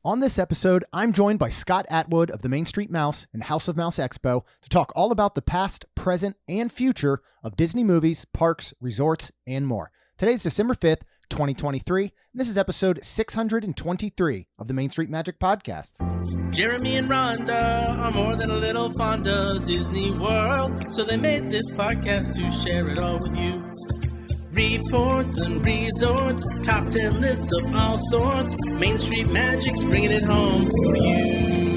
On this episode, I'm joined by Scott Atwood of the Main Street Mouse and House of Mouse Expo to talk all about the past, present, and future of Disney movies, parks, resorts, and more. Today's December 5th, 2023, and this is episode 623 of the Main Street Magic Podcast. Jeremy and Rhonda are more than a little fond of Disney World, so they made this podcast to share it all with you. Reports and resorts, top 10 lists of all sorts. Main Street Magic's bringing it home for you.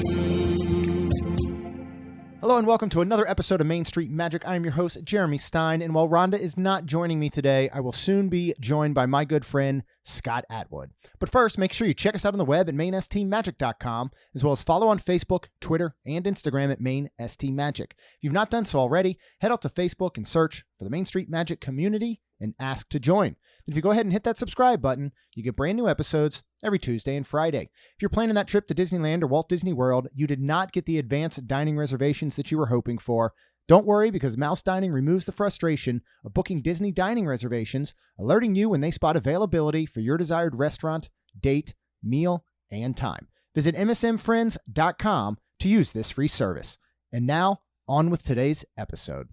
Hello and welcome to another episode of Main Street Magic. I am your host, Jeremy Stein, and while Rhonda is not joining me today, I will soon be joined by my good friend, Scott Atwood. But first, make sure you check us out on the web at mainstmagic.com, as well as follow on Facebook, Twitter, and Instagram at mainstmagic. If you've not done so already, head out to Facebook and search for the Main Street Magic community and ask to join. If you go ahead and hit that subscribe button, you get brand new episodes every Tuesday and Friday. If you're planning that trip to Disneyland or Walt Disney World, you did not get the advanced dining reservations that you were hoping for. Don't worry, because Mouse Dining removes the frustration of booking Disney dining reservations, alerting you when they spot availability for your desired restaurant, date, meal, and time. Visit msmfriends.com to use this free service. And now, on with today's episode.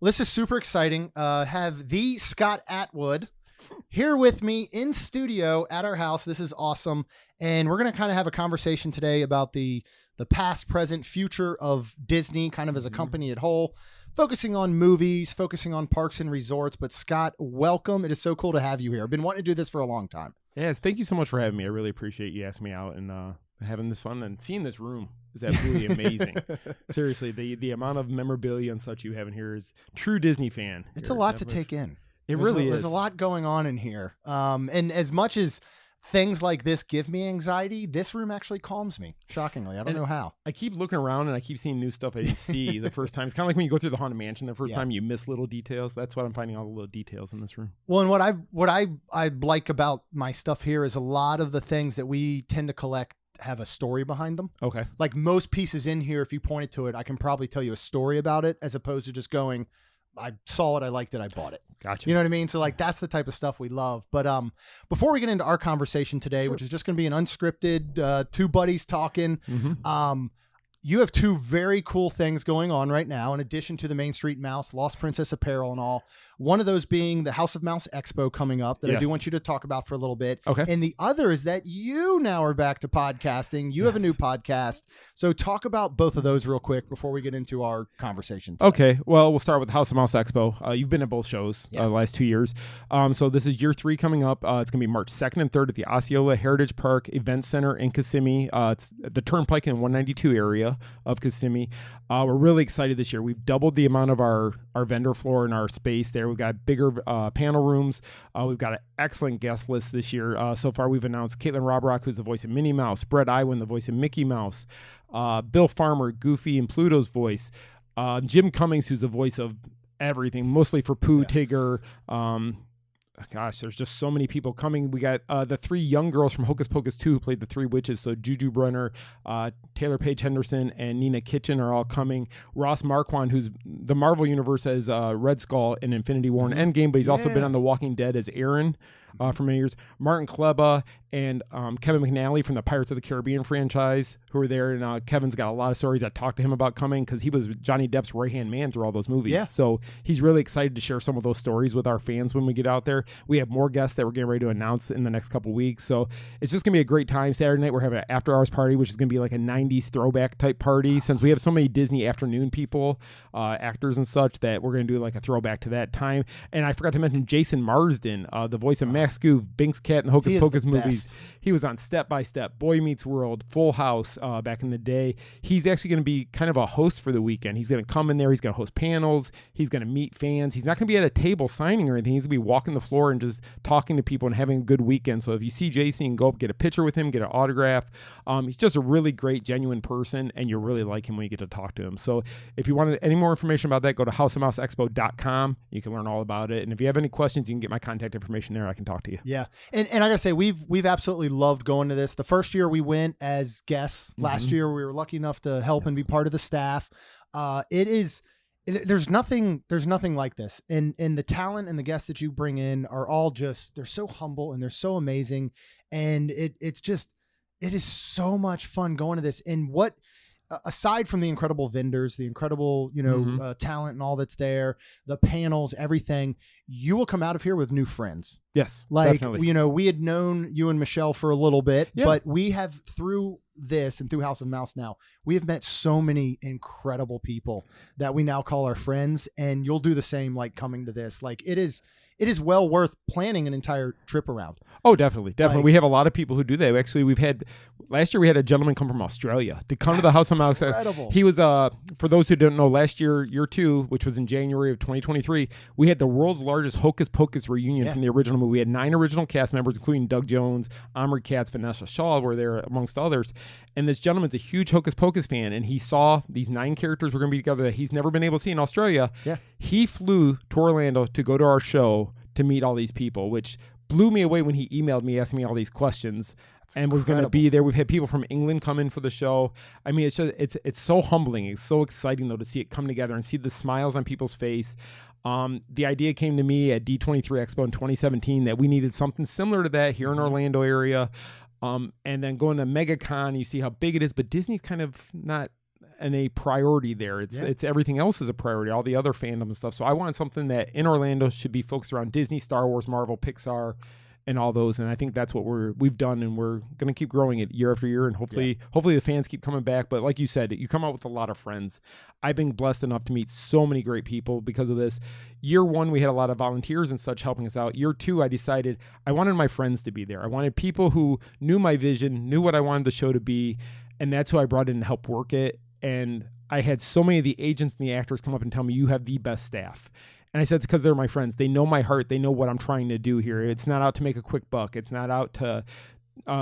This is super exciting. Have the Scott Atwood here with me in studio at our house. This is awesome. And we're going to kind of have a conversation today about the past, present, future of Disney, kind of as a company at whole, focusing on movies, focusing on parks and resorts. But Scott, welcome. It is so cool to have you here. I've been wanting to do this for a long time. Yes, thank you so much for having me. I really appreciate you asking me out and having this fun, and seeing this room is absolutely amazing. Seriously, the amount of memorabilia and such you have in here is true Disney fan. It's a lot to take in. There's a lot going on in here. And as much as things like this give me anxiety, this room actually calms me, shockingly. I don't know how. I keep looking around and I keep seeing new stuff I didn't see the first time. It's kind of like when you go through the Haunted Mansion the first time, you miss little details. That's what I'm finding, all the little details in this room. Well, and what I like about my stuff here is a lot of the things that we tend to collect have a story behind them. Okay. Like most pieces in here, if you pointed to it, I can probably tell you a story about it, as opposed to just going, I saw it, I liked it, I bought it. Gotcha. You know what I mean? So like that's the type of stuff we love. But before we get into our conversation today, which is just going to be an unscripted two buddies talking, you have two very cool things going on right now, in addition to the Main Street Mouse, Lost Princess apparel and all. One of those being the House of Mouse Expo coming up that I do want you to talk about for a little bit. Okay. And the other is that you now are back to podcasting. You have a new podcast. So talk about both of those real quick before we get into our conversation today. Okay. Well, we'll start with House of Mouse Expo. You've been at both shows the last 2 years. So this is year 3 coming up. It's going to be March 2nd and 3rd at the Osceola Heritage Park Event Center in Kissimmee. It's the Turnpike in 192 area of Kissimmee. We're really excited this year. We've doubled the amount of our vendor floor and our space there. We've got bigger panel rooms. We've got an excellent guest list this year. So far, we've announced Caitlin Robrock, who's the voice of Minnie Mouse, Brett Iwan, the voice of Mickey Mouse, Bill Farmer, Goofy and Pluto's voice, Jim Cummings, who's the voice of everything, mostly for Pooh, Tigger. Gosh, there's just so many people coming. We got the 3 young girls from Hocus Pocus 2 who played the 3 witches. So Juju Brenner, Taylor Paige Henderson, and Nina Kitchen are all coming. Ross Marquand, who's the Marvel Universe as Red Skull in Infinity War and Endgame, but he's also been on The Walking Dead as Aaron for many years. Martin Kleba and Kevin McNally from the Pirates of the Caribbean franchise who are there. And Kevin's got a lot of stories. I talked to him about coming because he was Johnny Depp's right-hand man through all those movies. Yeah. So he's really excited to share some of those stories with our fans when we get out there. We have more guests that we're getting ready to announce in the next couple of weeks. So it's just going to be a great time. Saturday night, we're having an after-hours party, which is going to be like a 90s throwback type party. Since we have so many Disney afternoon people, actors and such, that we're going to do like a throwback to that time. And I forgot to mention Jason Marsden, the voice of Max Goof, Binks Cat, and the Hocus Pocus movies. He was on Step by Step, Boy Meets World, Full House back in the day. He's actually going to be kind of a host for the weekend. He's going to come in there. He's going to host panels. He's going to meet fans. He's not going to be at a table signing or anything. He's going to be walking the floor and just talking to people and having a good weekend. So if you see Jason, you can go up, get a picture with him, get an autograph. He's just a really great, genuine person, and you'll really like him when you get to talk to him. So if you wanted any more information about that, go to houseofmouseexpo.com. You can learn all about it. And if you have any questions, you can get my contact information there. I can talk to you. Yeah. And I gotta say, we've absolutely loved going to this. The first year we went as guests. Last year we were lucky enough to help and be part of the staff. There's nothing like this. And the talent and the guests that you bring in are all just, they're so humble and they're so amazing. And it's just, it is so much fun going to this. And what, aside from the incredible vendors, the incredible, talent and all that's there, the panels, everything, you will come out of here with new friends. Yes, like, definitely. We had known you and Michelle for a little bit, Yeah. but we have, through this and through House of Mouse now, we have met so many incredible people that we now call our friends, and you'll do the same, like coming to this. Like it is well worth planning an entire trip around. Oh, definitely. Like, we have a lot of people who do that. Actually, last year we had a gentleman come from Australia to come to the House of Mouse. Incredible. He was, for those who don't know, last year 2, which was in January of 2023, we had the world's largest Hocus Pocus reunion from the original movie. We had 9 original cast members, including Doug Jones, Omri Katz, Vanessa Shaw were there, amongst others. And this gentleman's a huge Hocus Pocus fan, and he saw these 9 characters were going to be together that he's never been able to see in Australia. Yeah. He flew to Orlando to go to our show to meet all these people, which blew me away when he emailed me asking me all these questions. And was going to be there. We've had people from England come in for the show. I mean, it's just it's so humbling. It's so exciting though to see it come together and see the smiles on people's face. The idea came to me at D23 Expo in 2017 that we needed something similar to that here in Orlando area. And then going to MegaCon, you see how big it is, but Disney's kind of not a priority there. It's everything else is a priority, all the other fandom and stuff. So I wanted something that in Orlando should be focused around Disney, Star Wars, Marvel, Pixar, and all those. And I think that's what we've done, and we're going to keep growing it year after year, and hopefully the fans keep coming back. But like you said, you come out with a lot of friends. I've been blessed enough to meet so many great people because of this. Year 1, we had a lot of volunteers and such helping us out. Year 2, I decided I wanted my friends to be there. I wanted people who knew my vision, knew what I wanted the show to be, and that's who I brought in to help work it. And I had so many of the agents and the actors come up and tell me, you have the best staff. And I said, it's because they're my friends. They know my heart. They know what I'm trying to do here. It's not out to make a quick buck. It's not out to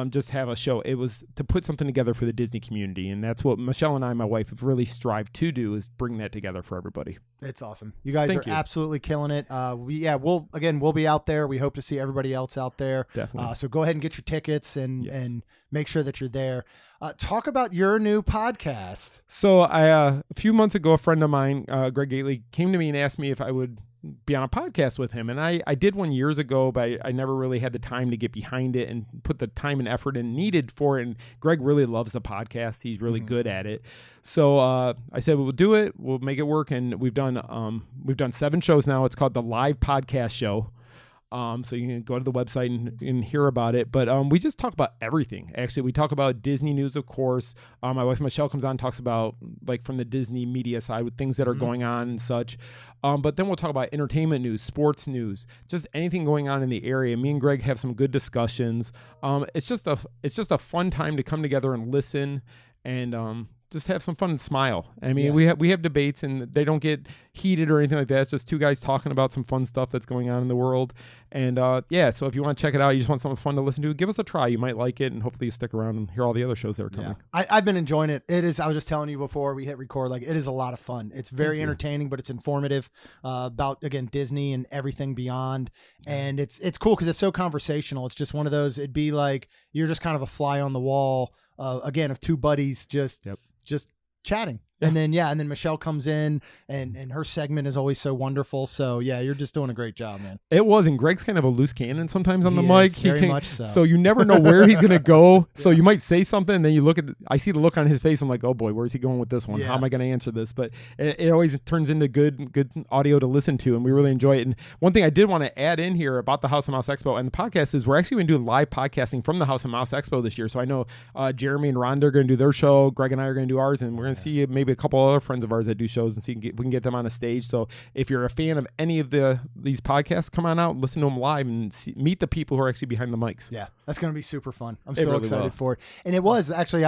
just have a show. It was to put something together for the Disney community. And that's what Michelle and I, my wife, have really strived to do, is bring that together for everybody. It's awesome. You guys are absolutely killing it. We'll be out there. We hope to see everybody else out there. Definitely. So go ahead and get your tickets and make sure that you're there. Talk about your new podcast. So a few months ago, a friend of mine, Greg Gately, came to me and asked me if I would be on a podcast with him. And I did one years ago, but I never really had the time to get behind it and put the time and effort in needed for it. And Greg really loves the podcast. He's really good at it. So I said, we'll do it. We'll make it work. And we've done 7 shows now. It's called the Live Podcast Show. So you can go to the website and hear about it. But we just talk about everything. Actually, we talk about Disney news, of course. My wife Michelle comes on and talks about, like, from the Disney media side with things that are going on and such. But then we'll talk about entertainment news, sports news, just anything going on in the area. Me and Greg have some good discussions. It's just a fun time to come together and listen and just have some fun and smile. I mean, we have debates, and they don't get heated or anything like that. It's just 2 guys talking about some fun stuff that's going on in the world. And so if you want to check it out, you just want something fun to listen to, give us a try. You might like it, and hopefully you stick around and hear all the other shows that are coming. I've been enjoying it. It is, I was just telling you before we hit record, like, it is a lot of fun. It's very entertaining, but it's informative about, again, Disney and everything beyond. And it's cool because it's so conversational. It's just one of those, it'd be like you're just kind of a fly on the wall, again, of 2 buddies just chatting. And then Michelle comes in and her segment is always so wonderful. So you're just doing a great job, man. It was, and Greg's kind of a loose cannon sometimes on the mic. Very much so. So you never know where he's gonna go. So you might say something, and then you look at I see the look on his face. I'm like, oh boy, where's he going with this one? How am I gonna answer this? But it always turns into good audio to listen to, and we really enjoy it. And one thing I did want to add in here about the House of Mouse Expo and the podcast is we're actually going to do live podcasting from the House of Mouse Expo this year. So I know Jeremy and Rhonda are going to do their show. Greg and I are going to do ours, and we're going to see maybe a couple other friends of ours that do shows and see if we can get them on a stage. So if you're a fan of any of these podcasts, come on out, listen to them live, and meet the people who are actually behind the mics. Yeah, that's going to be super fun. I'm so excited for it. And it was actually,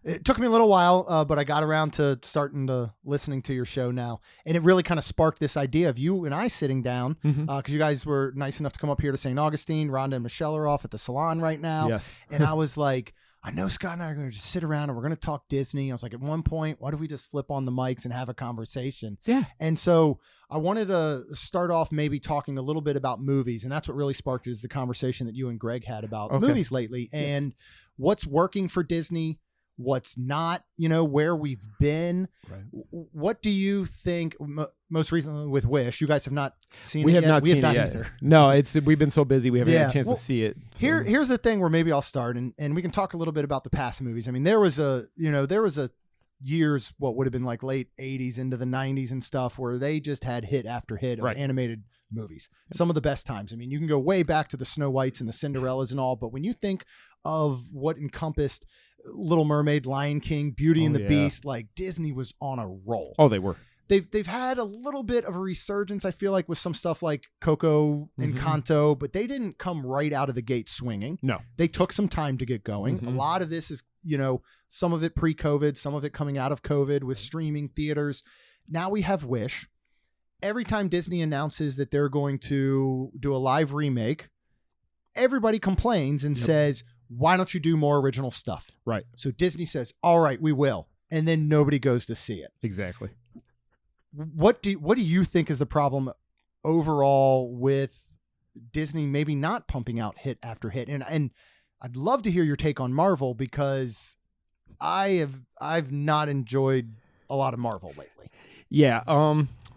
it took me a little while, but I got around to starting to listening to your show now. And it really kind of sparked this idea of you and I sitting down, because you guys were nice enough to come up here to St. Augustine. Rhonda and Michelle are off at the salon right now. Yes. And I was like, I know Scott and I are going to just sit around and we're going to talk Disney. I was like, at one point, why don't we just flip on the mics and have a conversation? Yeah. And so I wanted to start off maybe talking a little bit about movies. And that's what really sparked is the conversation that you and Greg had about movies lately and what's working for Disney, what's not, where we've been. Right. What do you think most recently with Wish? You guys have not seen We it have yet? not seen it yet. Either. No, we've been so busy we haven't had a chance Well, to see it. So. Here's the thing where maybe I'll start and we can talk a little bit about the past movies. I mean, there was a years, what would have been like late 80s into the 90s and stuff, where they just had hit after hit of animated movies. Some of the best times. I mean, you can go way back to the Snow Whites and the Cinderellas and all, but when you think of what encompassed Little Mermaid, Lion King, Beauty and the Beast, like Disney was on a roll. Oh, they were. They've had a little bit of a resurgence, I feel like, with some stuff like Coco and Encanto, but they didn't come right out of the gate swinging. No. They took some time to get going. A lot of this is, some of it pre-COVID, some of it coming out of COVID with streaming theaters. Now we have Wish. Every time Disney announces that they're going to do a live remake, everybody complains and says, why don't you do more original stuff? Right. So Disney says, all right, we will. And then nobody goes to see it. Exactly. What do you think is the problem overall with Disney maybe not pumping out hit after hit? And I'd love to hear your take on Marvel, because I've not enjoyed a lot of Marvel lately. Yeah.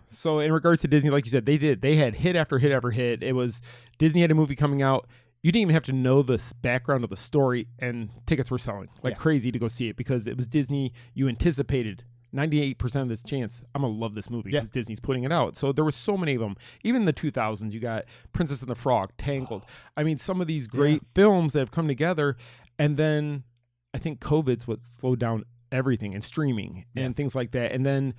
So in regards to Disney, like you said, they had hit after hit after hit. It was Disney had a movie coming out. You didn't even have to know the background of the story, and tickets were selling like crazy to go see it, because it was Disney. You anticipated 98% of this chance, I'm going to love this movie because Disney's putting it out. So there were so many of them. Even in the 2000s, you got Princess and the Frog, Tangled. I mean, some of these great films that have come together. And then I think COVID's what slowed down everything, and streaming and things like that. And then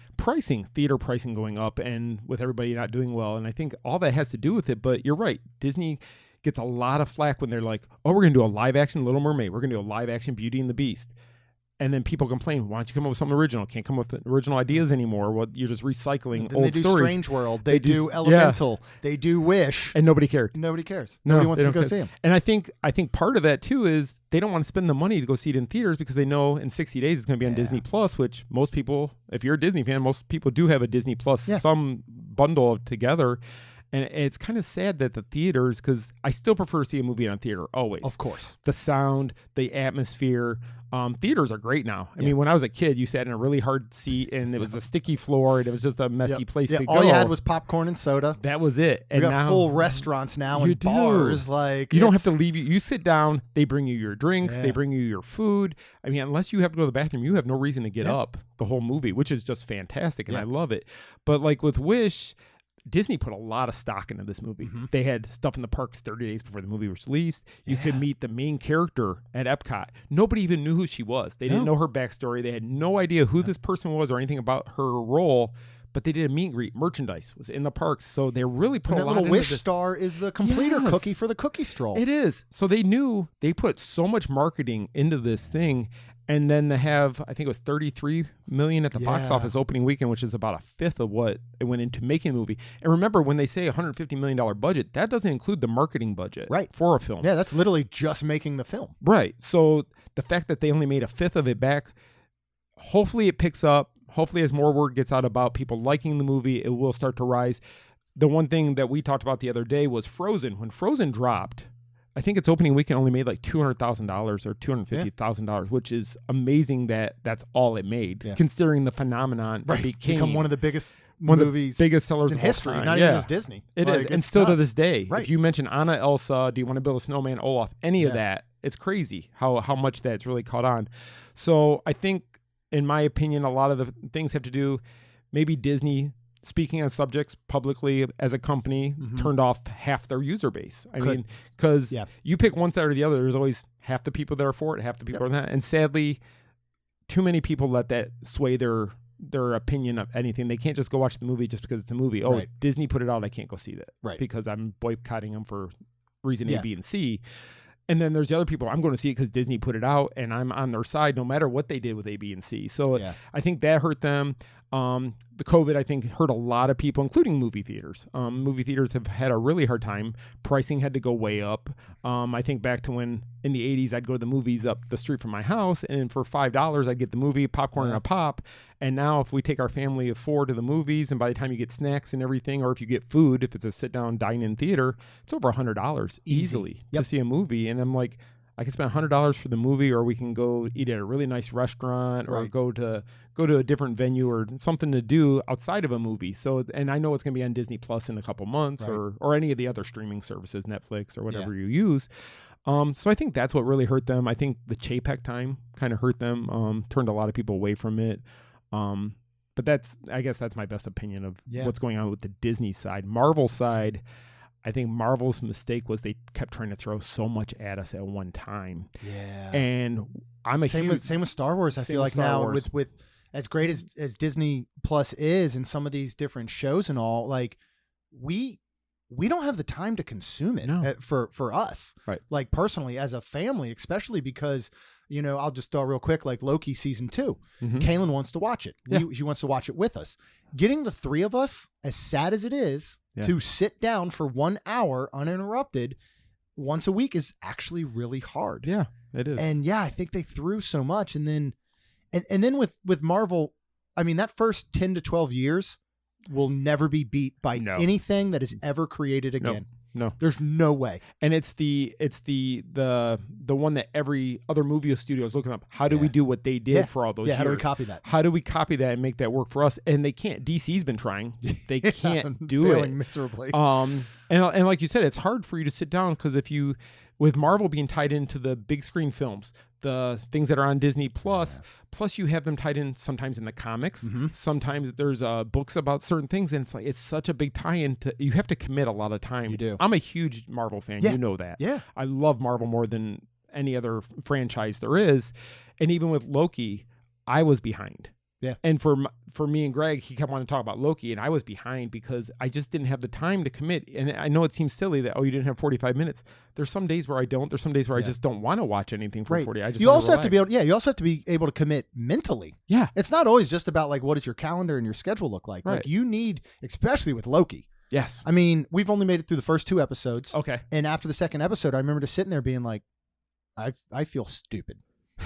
theater pricing going up, and with everybody not doing well. And I think all that has to do with it. But you're right. Disney gets a lot of flack when they're like, oh, we're going to do a live action Little Mermaid. We're going to do a live action Beauty and the Beast. And then people complain, why don't you come up with something original? Can't come up with original ideas anymore. Well, you're just recycling old stories. They do Strange World. They do Elemental. They do Wish. And nobody cared. Nobody cares. Nobody wants to go see them. And I think part of that, too, is they don't want to spend the money to go see it in theaters, because they know in 60 days it's going to be on Disney Plus, which most people, if you're a Disney fan, most people do have a Disney Plus, some bundle together. And it's kind of sad that the theaters, because I still prefer to see a movie on theater, always. Of course. The sound, the atmosphere. Theaters are great now. I mean, when I was a kid, you sat in a really hard seat, and it was a sticky floor, and it was just a messy place to go. All you had was popcorn and soda. That was it. And we got now, full restaurants now and bars. Like, you don't have to leave. You sit down. They bring you your drinks. They bring you your food. I mean, unless you have to go to the bathroom, you have no reason to get up the whole movie, which is just fantastic, and I love it. But like with Wish, Disney put a lot of stock into this movie. They had stuff in the parks 30 days before the movie was released. You could meet the main character at Epcot. Nobody even knew who she was. They didn't know her backstory. They had no idea who this person was or anything about her role. But they did a meet and greet. Merchandise was in the parks. So they really put a lot into this. That little Wish star is the completer cookie for the cookie stroll. It is. So they knew they put so much marketing into this thing. And then to have, I think it was $33 million at the box office opening weekend, which is about a fifth of what it went into making the movie. And remember, when they say $150 million budget, that doesn't include the marketing budget for a film. Yeah, that's literally just making the film. Right. So the fact that they only made a fifth of it back, hopefully it picks up. Hopefully as more word gets out about people liking the movie, it will start to rise. The one thing that we talked about the other day was Frozen. When Frozen dropped, I think its opening weekend only made like $200,000 or $250,000, which is amazing that that's all it made, considering the phenomenon that became one of the biggest movies, the biggest sellers in of history. all time. Not even just Disney. It is, and still to this day, if you mention Anna, Elsa, Do You Want to Build a Snowman, Olaf, any of that, it's crazy how much that's really caught on. So I think, in my opinion, a lot of the things have to do, maybe Disney speaking on subjects publicly as a company turned off half their user base. I mean, because you pick one side or the other, there's always half the people that are for it, half the people are not. And sadly, too many people let that sway their opinion of anything. They can't just go watch the movie just because it's a movie. Oh, Disney put it out, I can't go see that because I'm boycotting them for reason A, B, and C. And then there's the other people, I'm going to see it because Disney put it out, and I'm on their side no matter what they did with A, B, and C. So I think that hurt them. The COVID, I think, hurt a lot of people, including movie theaters. Movie theaters have had a really hard time. Pricing had to go way up. I think back to when in the 80s, I'd go to the movies up the street from my house, and for $5, I'd get the movie, popcorn, and a pop. And now if we take our family of four to the movies, and by the time you get snacks and everything, or if you get food, if it's a sit-down, dine-in theater, it's over $100 easily to see a movie. And I'm like, I can spend $100 for the movie, or we can go eat at a really nice restaurant, or Right. go to a different venue or something to do outside of a movie. So, and I know it's going to be on Disney Plus in a couple months, Right. or any of the other streaming services, Netflix or whatever you use. So I think that's what really hurt them. I think the Chapek time kind of hurt them, turned a lot of people away from it. But I guess that's my best opinion of what's going on with the Disney side. Marvel side, I think Marvel's mistake was they kept trying to throw so much at us at one time. Yeah. And I'm a same with Star Wars. I feel like now with as great as Disney Plus is and some of these different shows and all, like we don't have the time to consume it for us. Right. Like personally as a family, especially because, you know, I'll just throw real quick, like Loki season 2. Kaylin wants to watch it. Yeah. She wants to watch it with us. Getting the three of us, as sad as it is, to sit down for 1 hour uninterrupted once a week is actually really hard. Yeah, it is. And I think they threw so much. And then with Marvel, I mean, that first 10 to 12 years will never be beat by anything that is ever created again. No, there's no way. And it's the one that every other movie studio is looking up. How do we do what they did for all those years? How do we copy that? How do we copy that and make that work for us? And they can't. DC's been trying. They can't do it. Miserably. And like you said, it's hard for you to sit down because with Marvel being tied into the big screen films, the things that are on Disney Plus, plus you have them tied in sometimes in the comics. Sometimes there's books about certain things, and it's such a big tie-in. You have to commit a lot of time. You do. I'm a huge Marvel fan. You know that. Yeah. I love Marvel more than any other franchise there is. And even with Loki, I was behind. Yeah. And for me and Greg, he kept wanting to talk about Loki, and I was behind because I just didn't have the time to commit. And I know it seems silly that, you didn't have 45 minutes. There's some days where I don't. There's some days where I just don't want to watch anything for 40. I just you also have to be able. You also have to be able to commit mentally. Yeah. It's not always just about like what does your calendar and your schedule look like. Right. Like you need, especially with Loki. Yes. I mean, we've only made it through the first 2 episodes. Okay. And after the second episode, I remember just sitting there being like, I feel stupid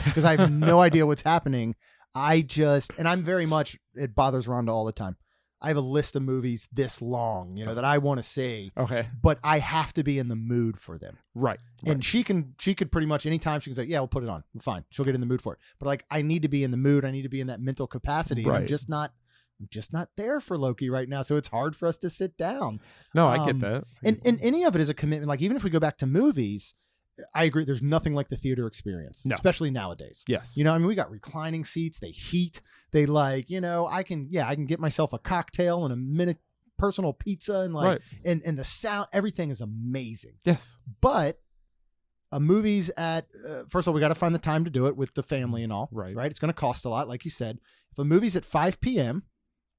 because I have no idea what's happening. And I'm very much, it bothers Rhonda all the time. I have a list of movies this long, that I want to see. Okay. But I have to be in the mood for them. Right. And she could pretty much anytime she can say, yeah, we'll put it on. Fine. She'll get in the mood for it. But like, I need to be in the mood. I need to be in that mental capacity. Right. And I'm just not there for Loki right now. So it's hard for us to sit down. No, I get that. And any of it is a commitment. Like even if we go back to movies, I agree. There's nothing like the theater experience, especially nowadays. Yes. I mean, we got reclining seats. They heat. They I can get myself a cocktail and a minute personal pizza and and the sound, everything is amazing. Yes. But a movie's at, first of all, we got to find the time to do it with the family and all. Right. Right. It's going to cost a lot. Like you said, if a movie's at 5 p.m.,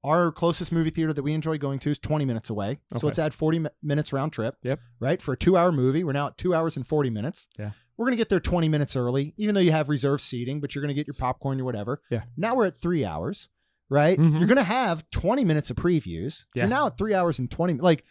our closest movie theater that we enjoy going to is 20 minutes away. Okay. So let's add 40 minutes round trip. Yep. Right? For a 2-hour movie. We're now at 2 hours and 40 minutes. Yeah. We're going to get there 20 minutes early, even though you have reserved seating, but you're going to get your popcorn or whatever. Yeah. Now we're at 3 hours, right? Mm-hmm. You're going to have 20 minutes of previews. Yeah. You're now at 3 hours and 20. Like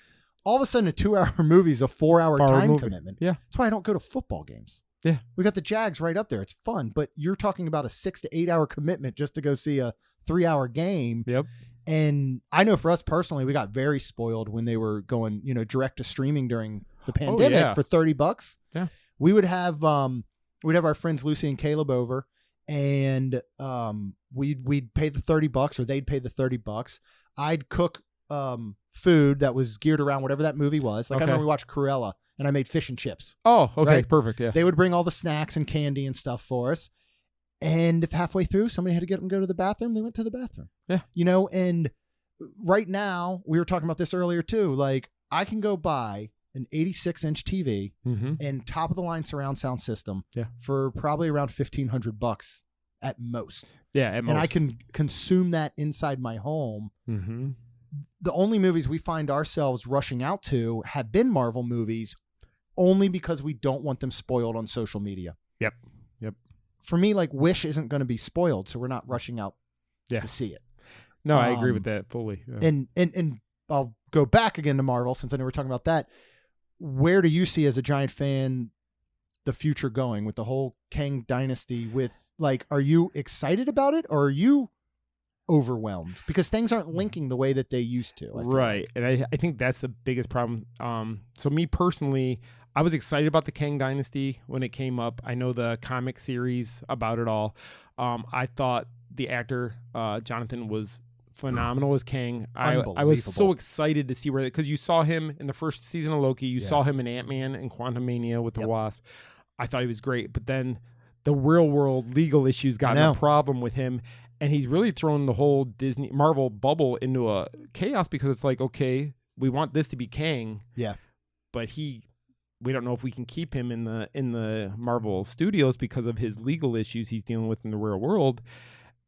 all of a sudden a 2-hour movie is a 4-hour time commitment. Yeah. That's why I don't go to football games. Yeah. We got the Jags right up there. It's fun, but you're talking about a 6 to 8 hour commitment just to go see a 3-hour game. Yep. And I know for us personally, we got very spoiled when they were going, direct to streaming during the pandemic for $30. Yeah. We would have our friends Lucy and Caleb over, and we'd pay the $30 or they'd pay the $30. I'd cook food that was geared around whatever that movie was. Like I remember we watched Cruella and I made fish and chips. Oh, okay, right? Perfect. Yeah. They would bring all the snacks and candy and stuff for us. And if halfway through somebody had to get them to go to the bathroom, they went to the bathroom. Yeah. And right now, we were talking about this earlier too, like I can go buy an 86-inch TV and top of the line surround sound system for probably around $1,500 at most. Yeah, at most. And I can consume that inside my home. Mm-hmm. The only movies we find ourselves rushing out to have been Marvel movies only because we don't want them spoiled on social media. Yep. For me, like Wish isn't going to be spoiled, so we're not rushing out to see it. No, I agree with that fully. Yeah. And I'll go back again to Marvel since I know we're talking about that. Where do you see as a giant fan the future going with the whole Kang dynasty? With like, are you excited about it or are you overwhelmed because things aren't linking the way that they used to? Right. And I think that's the biggest problem. So me personally, I was excited about the Kang Dynasty when it came up. I know the comic series about it all. I thought the actor Jonathan was phenomenal as Kang. I was so excited to see where, because you saw him in the first season of Loki. You saw him in Ant-Man and Quantumania with the Wasp. I thought he was great, but then the real world legal issues got a problem with him, and he's really thrown the whole Disney Marvel bubble into a chaos, because it's like, okay, we want this to be Kang, but we don't know if we can keep him in the Marvel Studios because of his legal issues he's dealing with in the real world.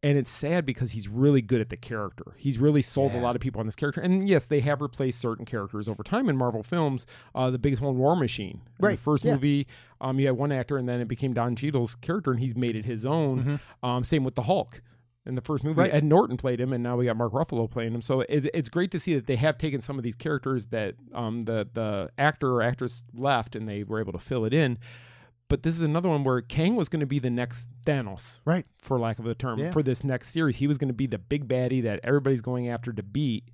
And it's sad because he's really good at the character. He's really sold a lot of people on this character. And yes, they have replaced certain characters over time in Marvel films. The biggest one, War Machine. In the first movie, you had one actor, and then it became Don Cheadle's character, and he's made it his own. Same with the Hulk. In the first movie, Ed Norton played him, and now we got Mark Ruffalo playing him. So it's great to see that they have taken some of these characters that the actor or actress left, and they were able to fill it in. But this is another one where Kang was going to be the next Thanos, for lack of a term, for this next series. He was going to be the big baddie that everybody's going after to beat.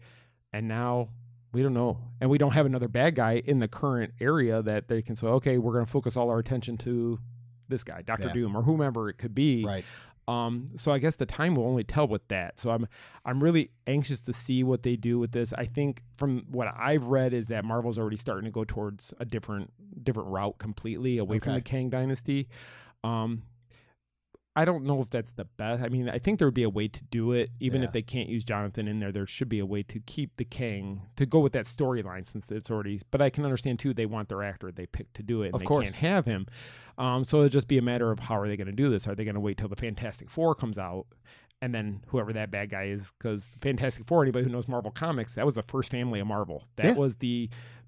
And now we don't know. And we don't have another bad guy in the current area that they can say, okay, we're going to focus all our attention to this guy, Dr. Doom, or whomever it could be. So I guess the time will only tell with that. So I'm really anxious to see what they do with this. I think from what I've read is that Marvel's already starting to go towards a different route completely away from the Kang Dynasty. I don't know if that's the best. I mean, I think there would be a way to do it, even if they can't use Jonathan in there. There should be a way to keep the Kang, to go with that storyline, since it's already. But I can understand too, they want their actor they picked to do it, and can't have him. So it'll just be a matter of how are they going to do this? Are they going to wait till the Fantastic Four comes out, and then whoever that bad guy is? Because Fantastic Four, anybody who knows Marvel Comics, that was the first family of Marvel. That was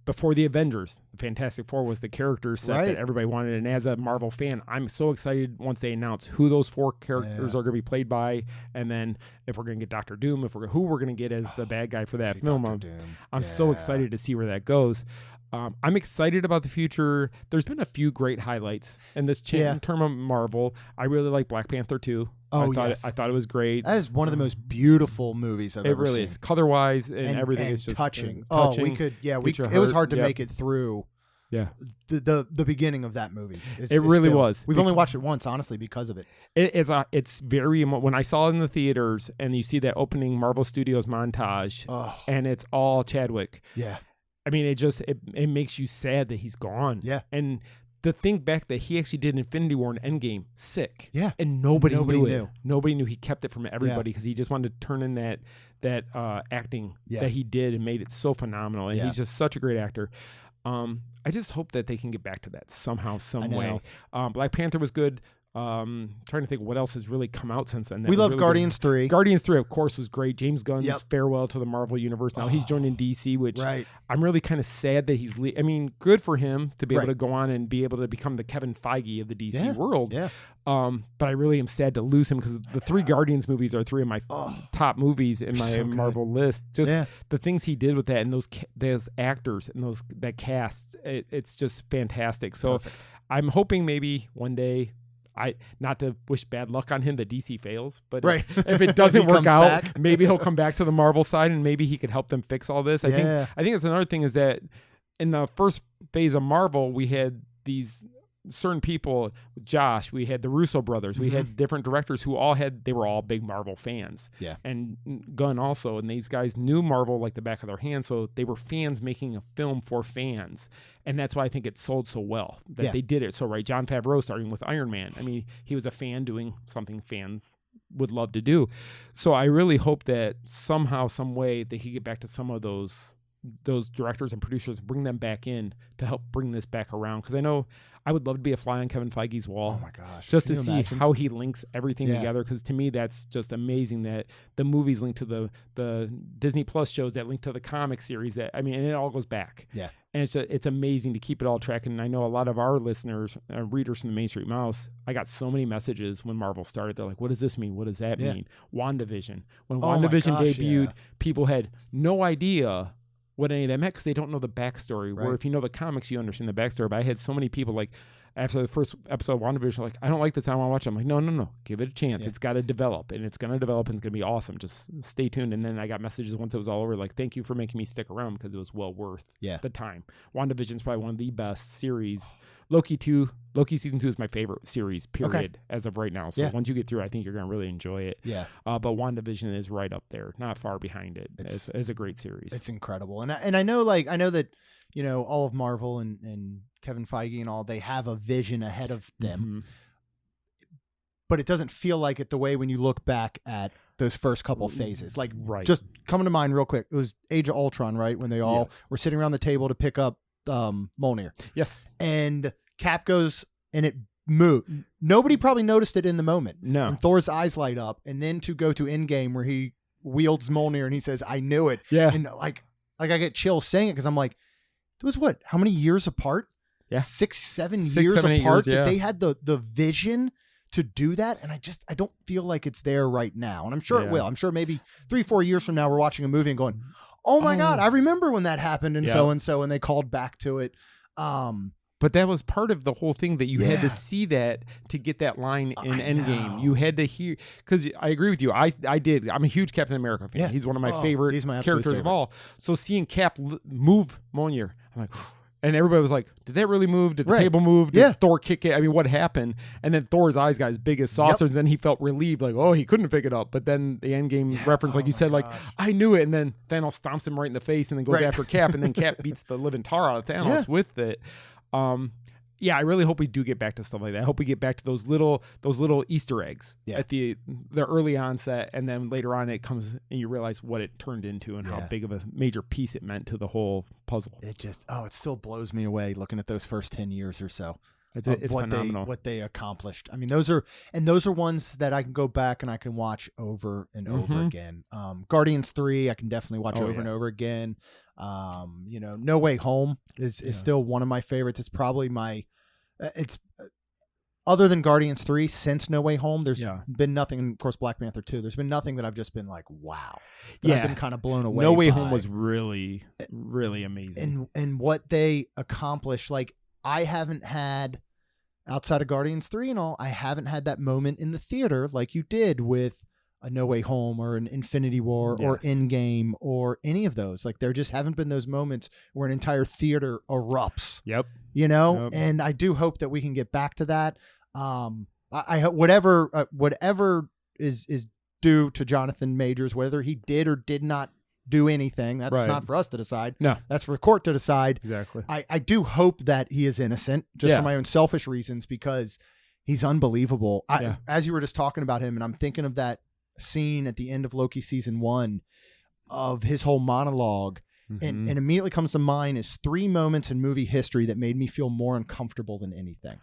before the Avengers. The Fantastic Four was the character set that everybody wanted. And as a Marvel fan, I'm so excited once they announce who those 4 characters are going to be played by, and then if we're going to get Dr. Doom, who we're going to get as the bad guy for that film. I'm so excited to see where that goes. I'm excited about the future. There's been a few great highlights in this term of Marvel. I really like Black Panther 2. I thought it was great. That is one of the most beautiful movies I've ever seen. It really is. Color-wise and everything is just touching. touching. It was hard to make it through the beginning of that movie. It really was. We've only watched it once, honestly, because of it. It's very, when I saw it in the theaters and you see that opening Marvel Studios montage and it's all Chadwick. Yeah. I mean, it makes you sad that he's gone. Yeah. And to think back that he actually did Infinity War and Endgame sick. Yeah. And nobody knew. Nobody knew. He kept it from everybody because he just wanted to turn in that acting that he did and made it so phenomenal. And he's just such a great actor. I just hope that they can get back to that somehow, some way. Black Panther was good. Trying to think what else has really come out since then. We love Guardians 3. Guardians 3, of course, was great. James Gunn's farewell to the Marvel Universe. Now he's joining DC, which I'm really kind of sad that he's good for him to be able to go on and be able to become the Kevin Feige of the DC world. Yeah. But I really am sad to lose him, because the 3 Guardians movies are 3 of my top movies in my Marvel list. Just the things he did with that, and those actors and that cast, it's just fantastic. So I'm hoping maybe one day, not to wish bad luck on him that DC fails, but if it doesn't work out, maybe he'll come back to the Marvel side and maybe he could help them fix all this. I think it's another thing is that in the first phase of Marvel, we had these certain people, Josh, we had the Russo brothers, we had different directors who they were all big Marvel fans. Yeah. And Gunn also, and these guys knew Marvel like the back of their hand, so they were fans making a film for fans. And that's why I think it sold so well, that they did it so right. Jon Favreau, starting with Iron Man. I mean, he was a fan doing something fans would love to do. So I really hope that somehow, some way, they could get back to some of those directors and producers, bring them back in to help bring this back around. Because I know I would love to be a fly on Kevin Feige's wall. Oh my gosh. Just to see how he links everything together. Because to me, that's just amazing that the movies link to the Disney Plus shows that link to the comic series, and it all goes back. Yeah. And it's amazing to keep it all tracking. And I know a lot of our listeners, readers from the Main Street Mouse, I got so many messages when Marvel started. They're like, what does this mean? What does that mean? WandaVision. When WandaVision debuted, people had no idea what any of that meant, because they don't know the backstory. Where if you know the comics, you understand the backstory. But I had so many people like, after the first episode of WandaVision, like, I don't like this, I want to watch it. I'm like, no, give it a chance. Yeah. It's got to develop, and it's going to develop, and it's going to be awesome. Just stay tuned. And then I got messages once it was all over, like, thank you for making me stick around because it was well worth the time. WandaVision's probably one of the best series. Loki season 2 is my favorite series, period, as of right now. So once you get through, I think you're going to really enjoy it. Yeah. But WandaVision is right up there, not far behind it. It's a great series. It's incredible. And I know that, you know, all of Marvel and Kevin Feige and all, they have a vision ahead of them. But it doesn't feel like it the way when you look back at those first couple of phases. Like, just coming to mind real quick, it was Age of Ultron, right? When they all were sitting around the table to pick up Mjolnir. Yes. And Cap goes and it moved. Nobody probably noticed it in the moment. No. And Thor's eyes light up. And then to go to Endgame where he wields Mjolnir and he says, I knew it. Yeah. And like I get chills saying it because I'm like, it was what? How many years apart? Yeah. 7 years 7, 8 apart years, that they had the vision to do that. And I don't feel like it's there right now. And I'm sure it will. I'm sure maybe 3-4 years from now, we're watching a movie and going, oh my God, I remember when that happened. And so, and they called back to it. But that was part of the whole thing that you had to see that to get that line in Endgame. You had to hear, because I agree with you. I'm a huge Captain America fan. Yeah. He's one of my favorite characters favorite of all. So seeing Cap move Mjolnir, I'm like, and everybody was like, did that really move? Did the table move? Did Thor kick it? I mean, what happened? And then Thor's eyes got as big as saucers. And then he felt relieved, like, oh, he couldn't pick it up. But then the Endgame reference, like you said, like, I knew it. And then Thanos stomps him right in the face and then goes after Cap. And then Cap beats the living tar out of Thanos with it. I really hope we do get back to stuff like that. I hope we get back to those little Easter eggs at the early onset, and then later on it comes and you realize what it turned into and how big of a major piece it meant to the whole puzzle. It just it still blows me away looking at those first 10 years or so. It's what phenomenal what they accomplished. I mean, those are ones that I can go back and I can watch over and over again. Guardians 3, I can definitely watch over and over again. No Way Home is still one of my favorites. It's probably other than Guardians 3, since No Way Home, there's been nothing, and of course Black Panther 2, there's been nothing that I've just been like, wow. I've been kind of blown away. No Way Home was really, really amazing. And what they accomplished, like, I haven't had, outside of Guardians 3 and all, I haven't had that moment in the theater like you did with a No Way Home or an Infinity War or Endgame or any of those. Like, there just haven't been those moments where an entire theater erupts. Yep. And I do hope that we can get back to that. I hope whatever is due to Jonathan Majors, whether he did or did not do anything, that's not for us to decide. No, that's for the court to decide. Exactly. I do hope that he is innocent, just for my own selfish reasons, because he's unbelievable. As you were just talking about him, and I'm thinking of that scene at the end of Loki season 1 of his whole monologue, and immediately comes to mind is 3 moments in movie history that made me feel more uncomfortable than anything.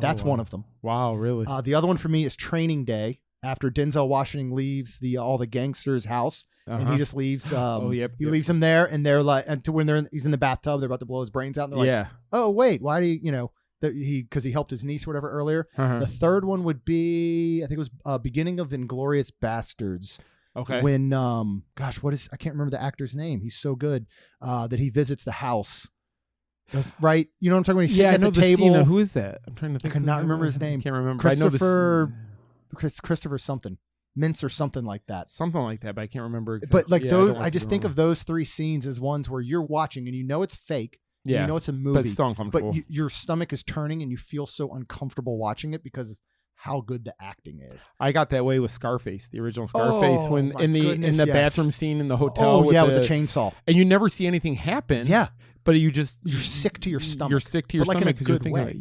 That's one of them. Wow, really? The other one for me is Training Day, after Denzel Washington leaves all the gangsters' house, and he just leaves. He leaves them there, and they're like, and to when he's in the bathtub, they're about to blow his brains out. And they're like, oh wait, why do you because he helped his niece or whatever earlier. The third one would be, I think it was beginning of Inglourious Bastards. Okay. When I can't remember the actor's name. He's so good that he visits the house. Right? You know what I'm talking about? He's sitting at the table. Scene. Who is that? I'm trying to think. I cannot remember his name. Can't remember. Christopher something. Mintz or something like that. Something like that, but I can't remember exactly. But like I just think of those 3 scenes as ones where you're watching and you know it's fake. You know it's a movie. But it's still uncomfortable. But your stomach is turning and you feel so uncomfortable watching it because of how good the acting is. I got that way with Scarface, the original Scarface, when in the bathroom scene in the hotel. With the chainsaw. And you never see anything happen. Yeah. But you're sick to your stomach. You're sick to your stomach because you're thinking,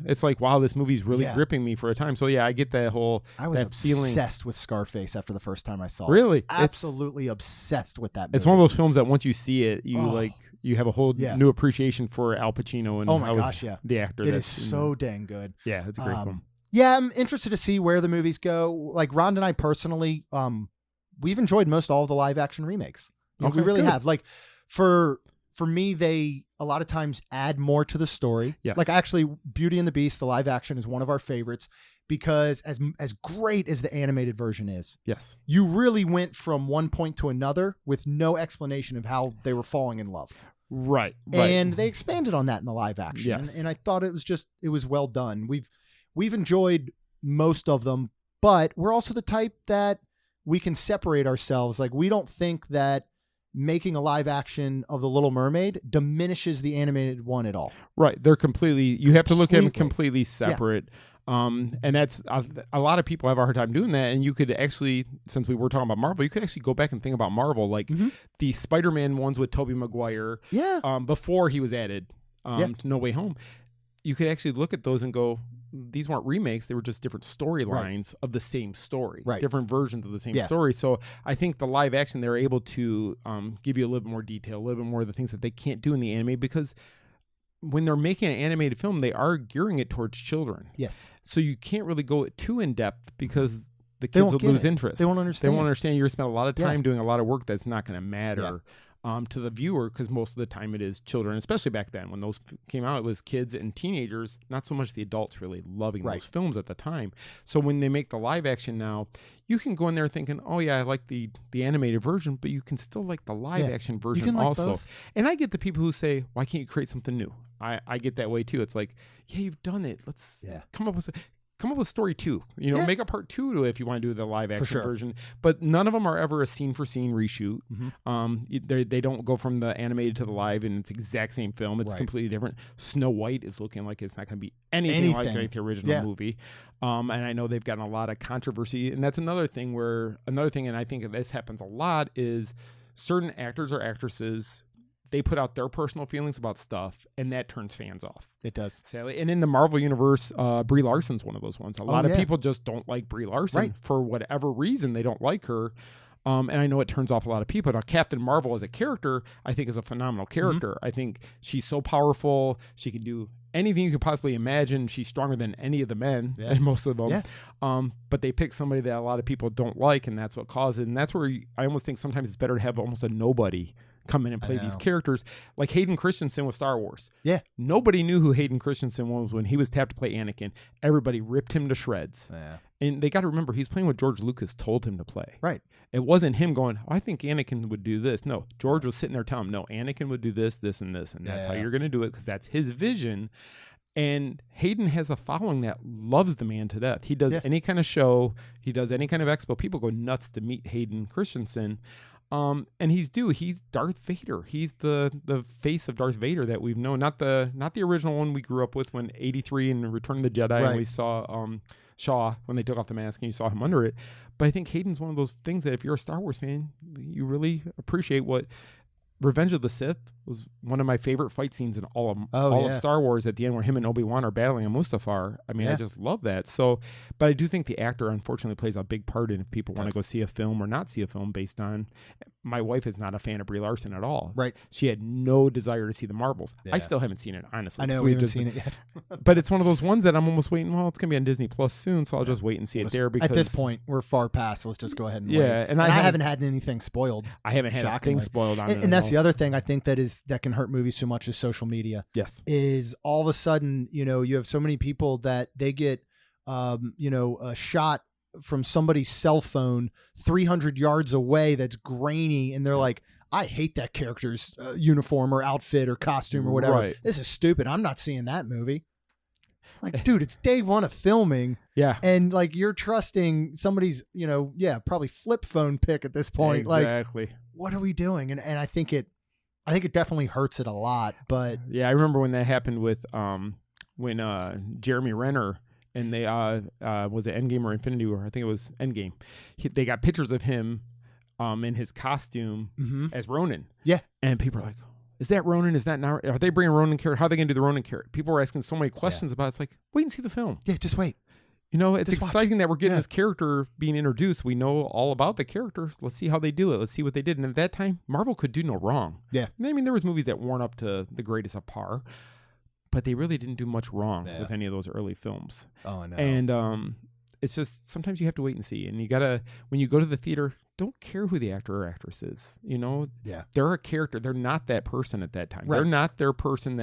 it's like, wow, this movie's really gripping me for a time. So I get that whole. I was obsessed feeling with Scarface after the first time I saw it. Really, absolutely obsessed with that movie. It's one of those films that once you see it, you have a whole new appreciation for Al Pacino and the actor. It is so dang good. Yeah, it's a great film. Yeah, I'm interested to see where the movies go. Like Rhonda and I personally, we've enjoyed most all of the live action remakes. We really have. Like for me, they a lot of times add more to the story. Yes. Like actually, Beauty and the Beast, the live action, is one of our favorites because as great as the animated version is, you really went from one point to another with no explanation of how they were falling in love. Right. And they expanded on that in the live action. Yes. And I thought it was well done. We've enjoyed most of them, but we're also the type that we can separate ourselves. Like, we don't think that making a live action of The Little Mermaid diminishes the animated one at all. Right. They're you have to look at them completely separate. Yeah. And that's a lot of people have a hard time doing that. And you could actually, since we were talking about Marvel, you could actually go back and think about Marvel, like the Spider-Man ones with Tobey Maguire. Yeah. Before he was added to No Way Home. You could actually look at those and go, these weren't remakes. They were just different storylines of the same story, different versions of the same story. So I think the live action, they're able to give you a little bit more detail, a little bit more of the things that they can't do in the anime, because when they're making an animated film, they are gearing it towards children. Yes. So you can't really go too in depth, because the kids will lose interest. They won't understand. They won't understand. You're spending a lot of time doing a lot of work that's not going to matter to the viewer, because most of the time it is children, especially back then when those came out. It was kids and teenagers, not so much the adults really loving those films at the time. So when they make the live action now, you can go in there thinking, oh yeah, I like the animated version, but you can still like the live action version also. Both. And I get the people who say, why can't you create something new? I get that way too. It's like, yeah, you've done it. Let's come up with story 2. Make a part 2 to it if you want to do the live action version. But none of them are ever a scene for scene reshoot. They don't go from the animated to the live and it's the exact same film. It's completely different. Snow White is looking like it's not going to be anything like the original movie. And I know they've gotten a lot of controversy. And that's another thing, and I think this happens a lot, is certain actors or actresses, they put out their personal feelings about stuff, and that turns fans off. It does. Sadly. And in the Marvel universe, Brie Larson's one of those ones. A lot of people just don't like Brie Larson for whatever reason. They don't like her. And I know it turns off a lot of people. Now, Captain Marvel as a character, I think, is a phenomenal character. I think she's so powerful. She can do anything you could possibly imagine. She's stronger than any of the men, and most of them. But they pick somebody that a lot of people don't like, and that's what caused it. And that's where I almost think sometimes it's better to have almost a nobody come in and play these characters, like Hayden Christensen with Star Wars. Yeah. Nobody knew who Hayden Christensen was when he was tapped to play Anakin. Everybody ripped him to shreds. Yeah. And they got to remember, he's playing what George Lucas told him to play. Right. It wasn't him going, I think Anakin would do this. No, George was sitting there telling him, no, Anakin would do this, this, and this. And that's how you're going to do it, because that's his vision. And Hayden has a following that loves the man to death. He does any kind of show. He does any kind of expo. People go nuts to meet Hayden Christensen. And he's Darth Vader. He's the face of Darth Vader that we've known, not the original one we grew up with when 83 and Return of the Jedi, and we saw Shaw when they took off the mask and you saw him under it. But I think Hayden's one of those things that if you're a Star Wars fan, you really appreciate. What Revenge of the Sith was one of my favorite fight scenes in all of Star Wars, at the end where him and Obi-Wan are battling on Mustafar. I mean, I just love that. So, but I do think the actor unfortunately plays a big part in if people want to go see a film or not see a film based on. My wife is not a fan of Brie Larson at all. Right. She had no desire to see the Marvels. Yeah. I still haven't seen it, honestly. I know we haven't seen it yet. But it's one of those ones that I'm almost waiting. Well, it's going to be on Disney Plus soon, so I'll just wait and see it there. Because at this point, we're far past. So let's just go ahead and wait. And I haven't had anything spoiled. I haven't had anything spoiled on it. And that's the other thing I think that can hurt movies so much is social media. Yes. Is all of a sudden, you have so many people that they get, a shot from somebody's cell phone 300 yards away that's grainy, and they're like, I hate that character's uniform or outfit or costume or whatever. Right. This is stupid. I'm not seeing that movie. Like, dude, it's day one of filming. Yeah. And like, you're trusting somebody's, probably flip phone pick at this point. Exactly. Like, what are we doing? And I think it definitely hurts it a lot. But yeah, I remember when that happened with when Jeremy Renner and they was it Endgame or Infinity War? I think it was Endgame. They got pictures of him in his costume as Ronin. Yeah. And people are like, is that Ronin? Is that now? Are they bringing Ronin character? How are they going to do the Ronin character? People were asking so many questions about it. It's like, wait and see the film. Yeah, just wait. It's exciting that we're getting this character being introduced. We know all about the character. Let's see how they do it. Let's see what they did. And at that time, Marvel could do no wrong. Yeah. I mean, there was movies that weren't up to the greatest of par, but they really didn't do much wrong with any of those early films. Oh, no. And it's just sometimes you have to wait and see. And you got to, when you go to the theater, don't care who the actor or actress is. They're a character. They're not that person at that time. Right. They're not their person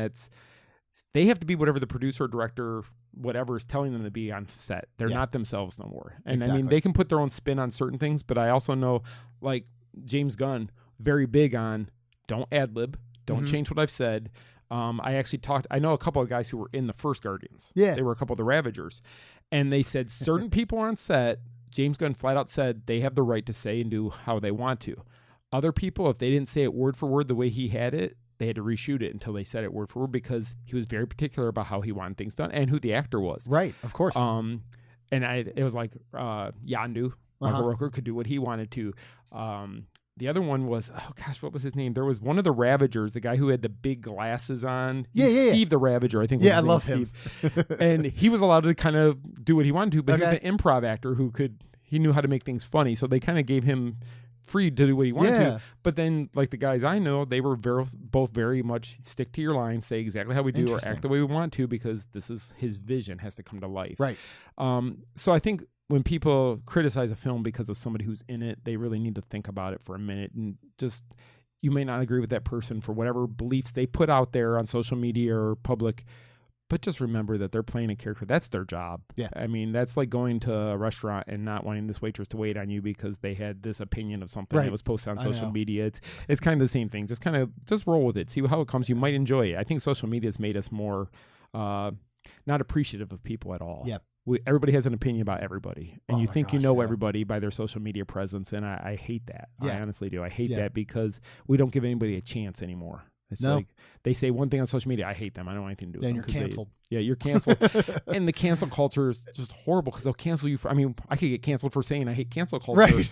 they have to be whatever the producer, director, whatever is telling them to be on set. They're not themselves no more. And I mean, they can put their own spin on certain things, but I also know, like James Gunn, very big on don't ad lib, Don't change what I've said. I know a couple of guys who were in the first Guardians. Yeah. They were a couple of the Ravagers. And they said certain people on set, James Gunn flat out said they have the right to say and do how they want to. Other people, if they didn't say it word for word the way he had it, they had to reshoot it until they said it word for word because he was very particular about how he wanted things done and who the actor was. Right, of course. And it was like Yondu, Michael Rooker, could do what he wanted to. The other one was, oh gosh, what was his name? There was one of the Ravagers, the guy who had the big glasses on. Steve the Ravager, I think. Yeah, I love him. And he was allowed to kind of do what he wanted to, but he was an improv actor he knew how to make things funny. So they kind of gave him free to do what he wanted to. But then, like the guys I know, they were both very much stick to your lines, say exactly how we do or act the way we want to because this is his vision has to come to life. Right. So I think when people criticize a film because of somebody who's in it, they really need to think about it for a minute and just, you may not agree with that person for whatever beliefs they put out there on social media or public, but just remember that they're playing a character. That's their job. Yeah. I mean, that's like going to a restaurant and not wanting this waitress to wait on you because they had this opinion of something that was posted on social media. It's kind of the same thing. Just roll with it. See how it comes. You might enjoy it. I think social media has made us more not appreciative of people at all. Yeah. Everybody has an opinion about everybody, and you think you know everybody by their social media presence, and I hate that. I honestly do. I hate that because we don't give anybody a chance anymore. It's like they say one thing on social media. I hate them. I don't want anything to do with them. And you're canceled. You're canceled. And the cancel culture is just horrible because they'll cancel you for, I could get canceled for saying I hate cancel culture. Right.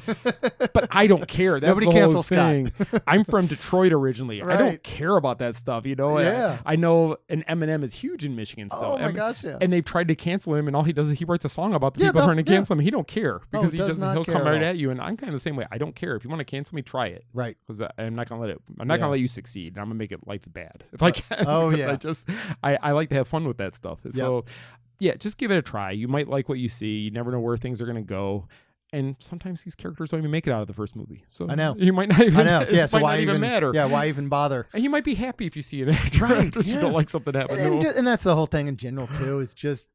But I don't care. That's Nobody the whole cancels thing. I'm from Detroit originally. Right. I don't care about that stuff, you know? Yeah. I know an Eminem is huge in Michigan still. Oh my gosh, yeah. And they've tried to cancel him, and all he does is he writes a song about the people trying to cancel him. He don't care because he'll come right at you. And I'm kind of the same way. I don't care. If you want to cancel me, try it. Right. Because I'm not gonna let you succeed. I'm gonna make it life bad if I can. Oh yeah. I like to have fun with that stuff. So yeah, just give it a try. You might like what you see. You never know where things are gonna go. And sometimes these characters don't even make it out of the first movie. So I know. You might not even. I know. Yeah. So why even matter? Yeah. Why even bother? And you might be happy if you see an actor after you don't like something happen. And that's the whole thing in general too. Is just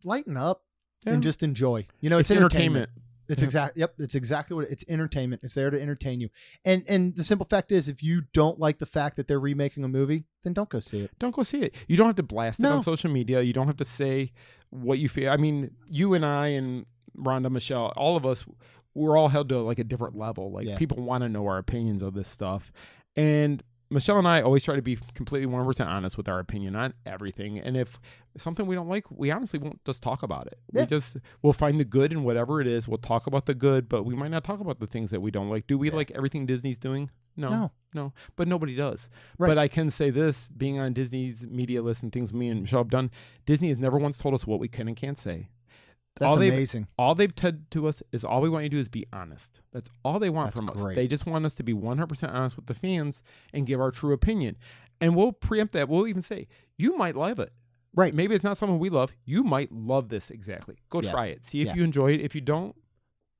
lighten up and just enjoy. You know, it's entertainment. It's It's exactly what it's entertainment. It's there to entertain you. And the simple fact is, if you don't like the fact that they're remaking a movie, then don't go see it. Don't go see it. You don't have to blast it on social media. You don't have to say what you feel. I mean, you and I and Rhonda, Michelle, all of us, we're all held to like a different level. Like people want to know our opinions of this stuff. And Michelle and I always try to be completely 100% honest with our opinion on everything. And if something we don't like, we honestly won't just talk about it. Yeah. We'll find the good in whatever it is. We'll talk about the good, but we might not talk about the things that we don't like. Do we like everything Disney's doing? No. But nobody does. Right. But I can say this, being on Disney's media list and things me and Michelle have done, Disney has never once told us what we can and can't say. That's amazing. All they've said to us is all we want you to do is be honest. That's all they want from us. They just want us to be 100% honest with the fans and give our true opinion. And we'll preempt that. We'll even say, you might love it. Right. Maybe it's not something we love. You might love this exactly. Go try it. See if you enjoy it. If you don't,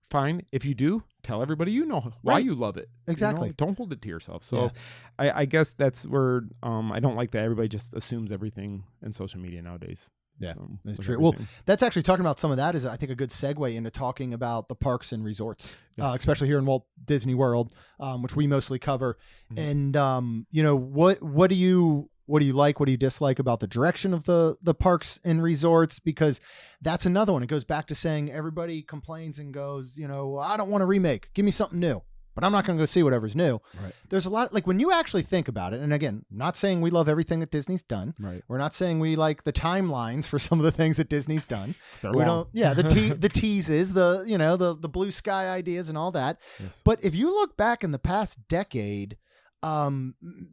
fine. If you do, tell everybody you know why you love it. Exactly. You know? Don't hold it to yourself. So I guess that's where I don't like that everybody just assumes everything in social media nowadays. Yeah, that's true. Well, that's actually talking about some of that is, I think, a good segue into talking about the parks and resorts, especially here in Walt Disney World, which we mostly cover. Mm-hmm. And you know, what do you like? What do you dislike about the direction of the parks and resorts? Because that's another one. It goes back to saying everybody complains and goes, you know, I don't want a remake. Give me something new. But I'm not going to go see whatever's new. Right. There's a lot, like when you actually think about it, and again, not saying we love everything that Disney's done. Right. We're not saying we like the timelines for some of the things that Disney's done. We don't. Yeah, the teases, the blue sky ideas and all that. Yes. But if you look back in the past decade,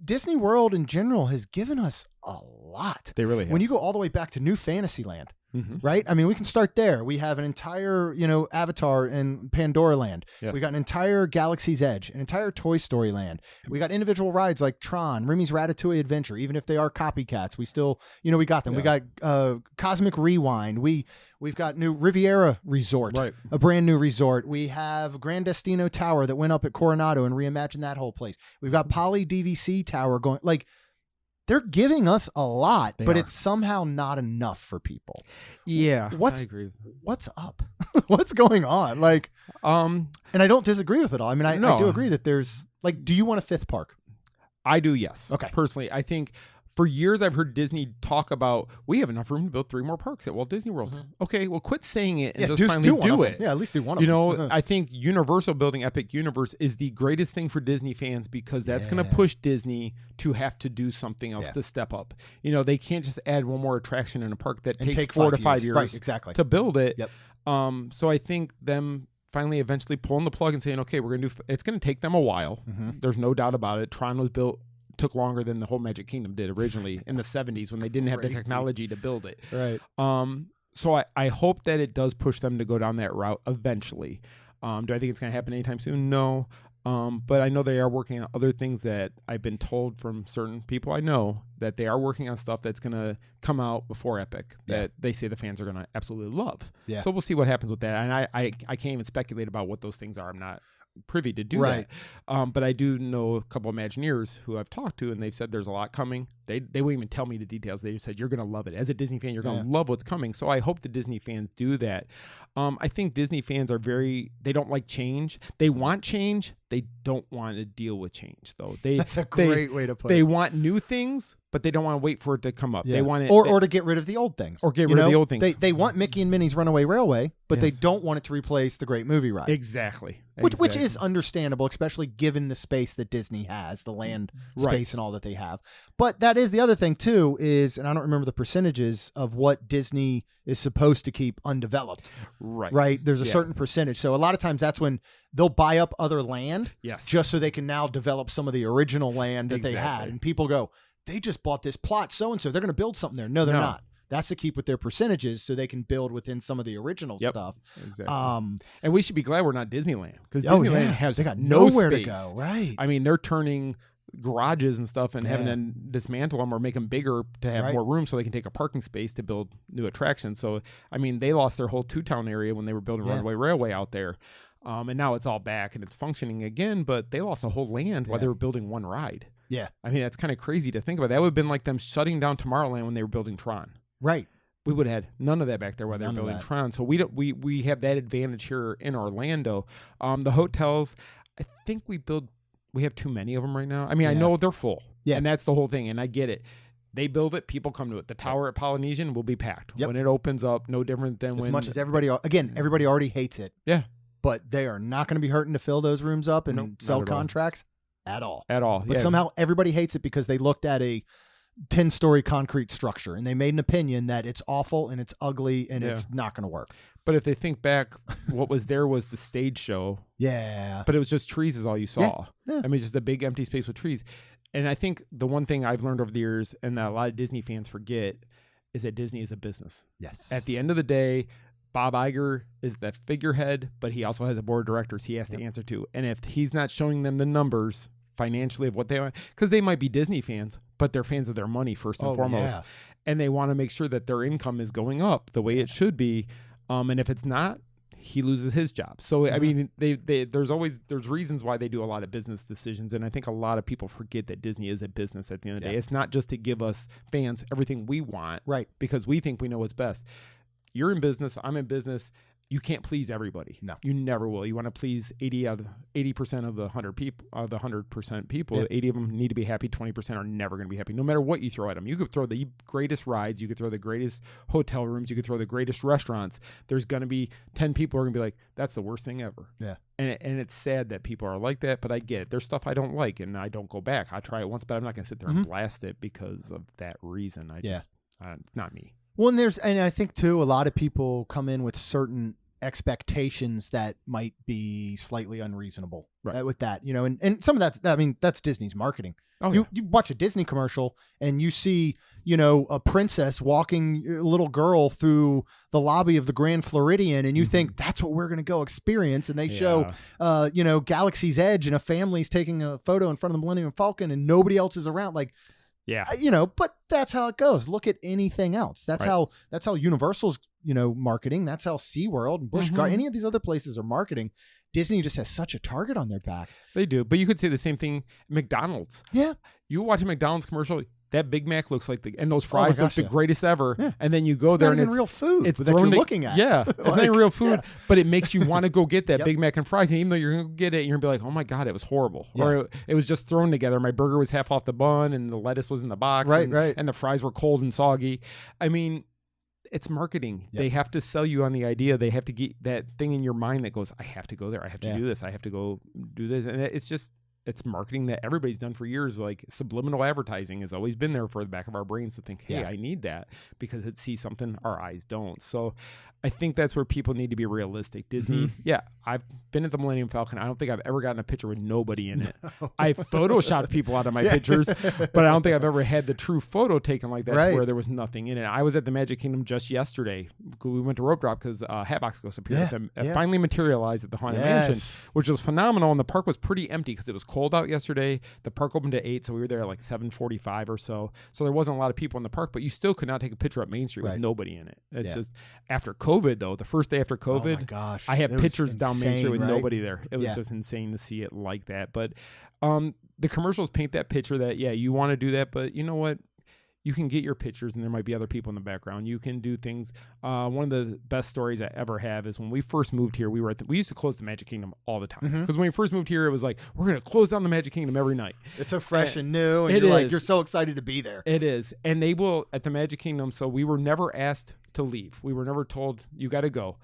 Disney World in general has given us a lot. They really have. When you go all the way back to New Fantasyland. Mm-hmm. Right? I mean, we can start there. We have an entire, Avatar and Pandora Land. Yes. We got an entire Galaxy's Edge, an entire Toy Story Land. We got individual rides like Tron, Remy's Ratatouille Adventure. Even if they are copycats, we still, we got them. Yeah. We got Cosmic Rewind. We've got new Riviera Resort, a brand new resort. We have Grand Destino Tower that went up at Coronado and reimagined that whole place. We've got Poly DVC Tower going, like, they're giving us a lot, but it's somehow not enough for people. Yeah, I agree. What's up? What's going on? Like, and I don't disagree with it all. I mean, I do agree that there's like, do you want a fifth park? I do, yes. Okay. Personally, I think for years I've heard Disney talk about, we have enough room to build 3 more parks at Walt Disney World. Okay, well, quit saying it and just finally do it. Yeah, at least do one of them. You know, I think Universal building Epic Universe is the greatest thing for Disney fans because that's going to push Disney to have to do something else to step up. You know, they can't just add one more attraction in a park that takes 4 to 5 years right, exactly. to build it. Yep. So I think them finally eventually pulling the plug and saying, okay, we're going to do, it's going to take them a while. There's no doubt about it. Tron was built, took longer than the whole Magic Kingdom did originally in the 70s when they didn't have the technology to build it. Right. So I hope that it does push them to go down that route eventually. Do I think it's going to happen anytime soon? No. But I know they are working on other things that I've been told from certain people I know that they are working on stuff that's going to come out before Epic that they say the fans are going to absolutely love. Yeah. So we'll see what happens with that. And I can't even speculate about what those things are. I'm not privy to do that. But I do know a couple of Imagineers who I've talked to, and they've said there's a lot coming. They won't even tell me the details. They just said, you're going to love it. As a Disney fan, you're going to love what's coming. So I hope the Disney fans do that. I think Disney fans are they don't like change. They want change. They don't want to deal with change, though. That's a great way to put it. They want new things, but they don't want to wait for it to come up. They want it, or to get rid of the old things. Or get rid of the old things. They want Mickey and Minnie's Runaway Railway, but they don't want it to replace the Great Movie Ride. Exactly. Which is understandable, especially given the space that Disney has, the land space and all that they have. But that is the other thing, too, is, and I don't remember the percentages of what Disney is supposed to keep undeveloped. Right? There's a certain percentage. So a lot of times that's when they'll buy up other land just so they can now develop some of the original land that they had. And people go, they just bought this plot so-and-so. They're going to build something there. No, they're not. That's to keep with their percentages so they can build within some of the original stuff. Exactly. And we should be glad we're not Disneyland because Disneyland they got nowhere to go. Right. I mean, they're turning garages and stuff and having to dismantle them or make them bigger to have more room so they can take a parking space to build new attractions. So, I mean, they lost their whole Two-Town area when they were building Runaway Railway out there. And now it's all back and it's functioning again, but they lost a whole land while they were building one ride. Yeah. I mean, that's kind of crazy to think about. That would have been like them shutting down Tomorrowland when they were building Tron. Right. We would have had none of that back there while they were building Tron. So we have that advantage here in Orlando. The hotels, I think we have too many of them right now. I mean, I know they're full. Yeah. And that's the whole thing. And I get it. They build it, people come to it. The tower at Polynesian will be packed. When it opens up, no different than as much as everybody already hates it. Yeah. But they are not going to be hurting to fill those rooms up and sell contracts at all. But somehow everybody hates it because they looked at a 10-story concrete structure and they made an opinion that it's awful and it's ugly and it's not going to work. But if they think back, what was there was the stage show. Yeah. But it was just trees is all you saw. Yeah. I mean, just a big empty space with trees. And I think the one thing I've learned over the years and that a lot of Disney fans forget is that Disney is a business. Yes. At the end of the day, Bob Iger is the figurehead, but he also has a board of directors he has to answer to. And if he's not showing them the numbers financially of what they want, because they might be Disney fans, but they're fans of their money first and foremost. Yeah. And they want to make sure that their income is going up the way it should be. And if it's not, he loses his job. So, I mean, there's reasons why they do a lot of business decisions. And I think a lot of people forget that Disney is a business at the end of the day. It's not just to give us fans everything we want, right? Because we think we know what's best. You're in business. I'm in business. You can't please everybody. No, you never will. You want to please 80% of the 100 people. Of the 100% people, 80 of them need to be happy. 20% are never going to be happy, no matter what you throw at them. You could throw the greatest rides. You could throw the greatest hotel rooms. You could throw the greatest restaurants. There's going to be 10 people who are going to be like, "That's the worst thing ever." Yeah, and it's sad that people are like that. But I get it. There's stuff I don't like, and I don't go back. I try it once, but I'm not going to sit there and blast it because of that reason. Not me. Well, and I think too, a lot of people come in with certain expectations that might be slightly unreasonable with that, and some of that's Disney's marketing. You watch a Disney commercial and you see, a princess walking a little girl through the lobby of the Grand Floridian and you think that's what we're going to go experience. And they show, Galaxy's Edge and a family's taking a photo in front of the Millennium Falcon and nobody else is around. Like, but that's how it goes. Look at anything else. That's how Universal's, marketing. That's how SeaWorld and Busch Gardens, any of these other places are marketing. Disney just has such a target on their back. They do. But you could say the same thing, McDonald's. Yeah. You watch a McDonald's commercial, that Big Mac looks like and those fries look the greatest ever. Yeah. And then you go It's there not and even it's real food it's that you're thrown looking at. Yeah, it's not even real food, but it makes you want to go get that Yep. Big Mac and fries. And even though you're going to get it, you're going to be like, oh my God, it was horrible. Yeah. Or it was just thrown together. My burger was half off the bun and the lettuce was in the box. Right, right. And the fries were cold and soggy. I mean, it's marketing. Yep. They have to sell you on the idea. They have to get that thing in your mind that goes, I have to go there. I have to do this. I have to go do this. And it's marketing that everybody's done for years. Like subliminal advertising has always been there for the back of our brains to think, hey, I need that because it sees something our eyes don't. So I think that's where people need to be realistic. Disney, I've been at the Millennium Falcon. I don't think I've ever gotten a picture with nobody in it. I photoshopped people out of my pictures, but I don't think I've ever had the true photo taken like that where there was nothing in it. I was at the Magic Kingdom just yesterday. We went to Rope Drop because Hatbox Ghost appeared. Finally materialized at the Haunted Mansion, which was phenomenal. And the park was pretty empty because it was cold out yesterday. The park opened at 8, so we were there at like 7:45 or so. So there wasn't a lot of people in the park, but you still could not take a picture up Main Street with nobody in it. It's just after COVID, though, the first day after COVID, oh my gosh, I have pictures down Main Street with nobody there. It was Yeah. just insane to see it like that. But the commercials paint that picture that, you want to do that, but you know what? You can get your pictures and there might be other people in the background. You can do things. One of the best stories I ever have is when we first moved here, we used to close the Magic Kingdom all the time. Because when we first moved here, it was like, we're going to close down the Magic Kingdom every night. It's so fresh and new. And you're so excited to be there. It is. And they will at the Magic Kingdom. So we were never asked to leave. We were never told you got to go.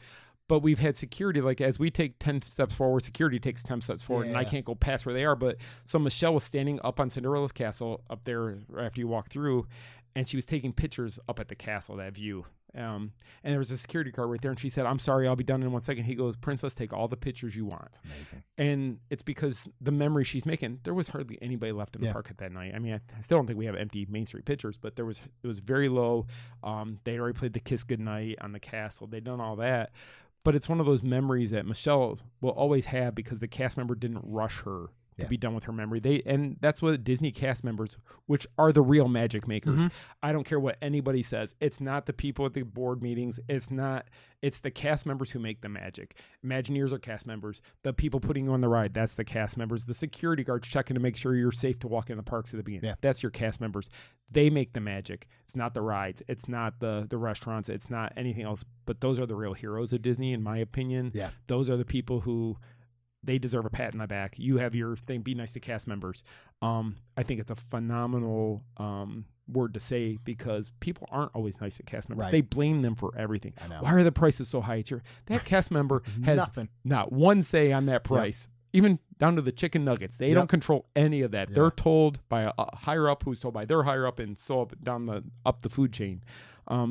But we've had security, like as we take 10 steps forward, security takes 10 steps forward, and I can't go past where they are. But so Michelle was standing up on Cinderella's castle up there after you walk through, and she was taking pictures up at the castle, that view. And there was a security guard right there, and she said, I'm sorry, I'll be done in 1 second. He goes, Princess, take all the pictures you want. Amazing. And it's because the memory she's making, there was hardly anybody left in the park at that night. I mean, I still don't think we have empty Main Street pictures, but it was very low. They already played the Kiss Goodnight on the castle. They'd done all that. But it's one of those memories that Michelle will always have because the cast member didn't rush her to be done with her memory. And that's what Disney cast members, which are the real magic makers. I don't care what anybody says. It's not the people at the board meetings. It's the cast members who make the magic. Imagineers are cast members. The people putting you on the ride, that's the cast members. The security guards checking to make sure you're safe to walk in the parks at the beginning. That's your cast members. They make the magic. It's not the rides. It's not the restaurants. It's not anything else. But those are the real heroes of Disney, in my opinion. Yeah. Those are the people who they deserve a pat in the back. You have your thing. Be nice to cast members. I think it's a phenomenal word to say because people aren't always nice to cast members. They blame them for everything. I know. Why are the prices so high? That cast member has not one say on that price. Even down to the chicken nuggets. They don't control any of that. They're told by a higher up who's told by their higher up and so up the food chain,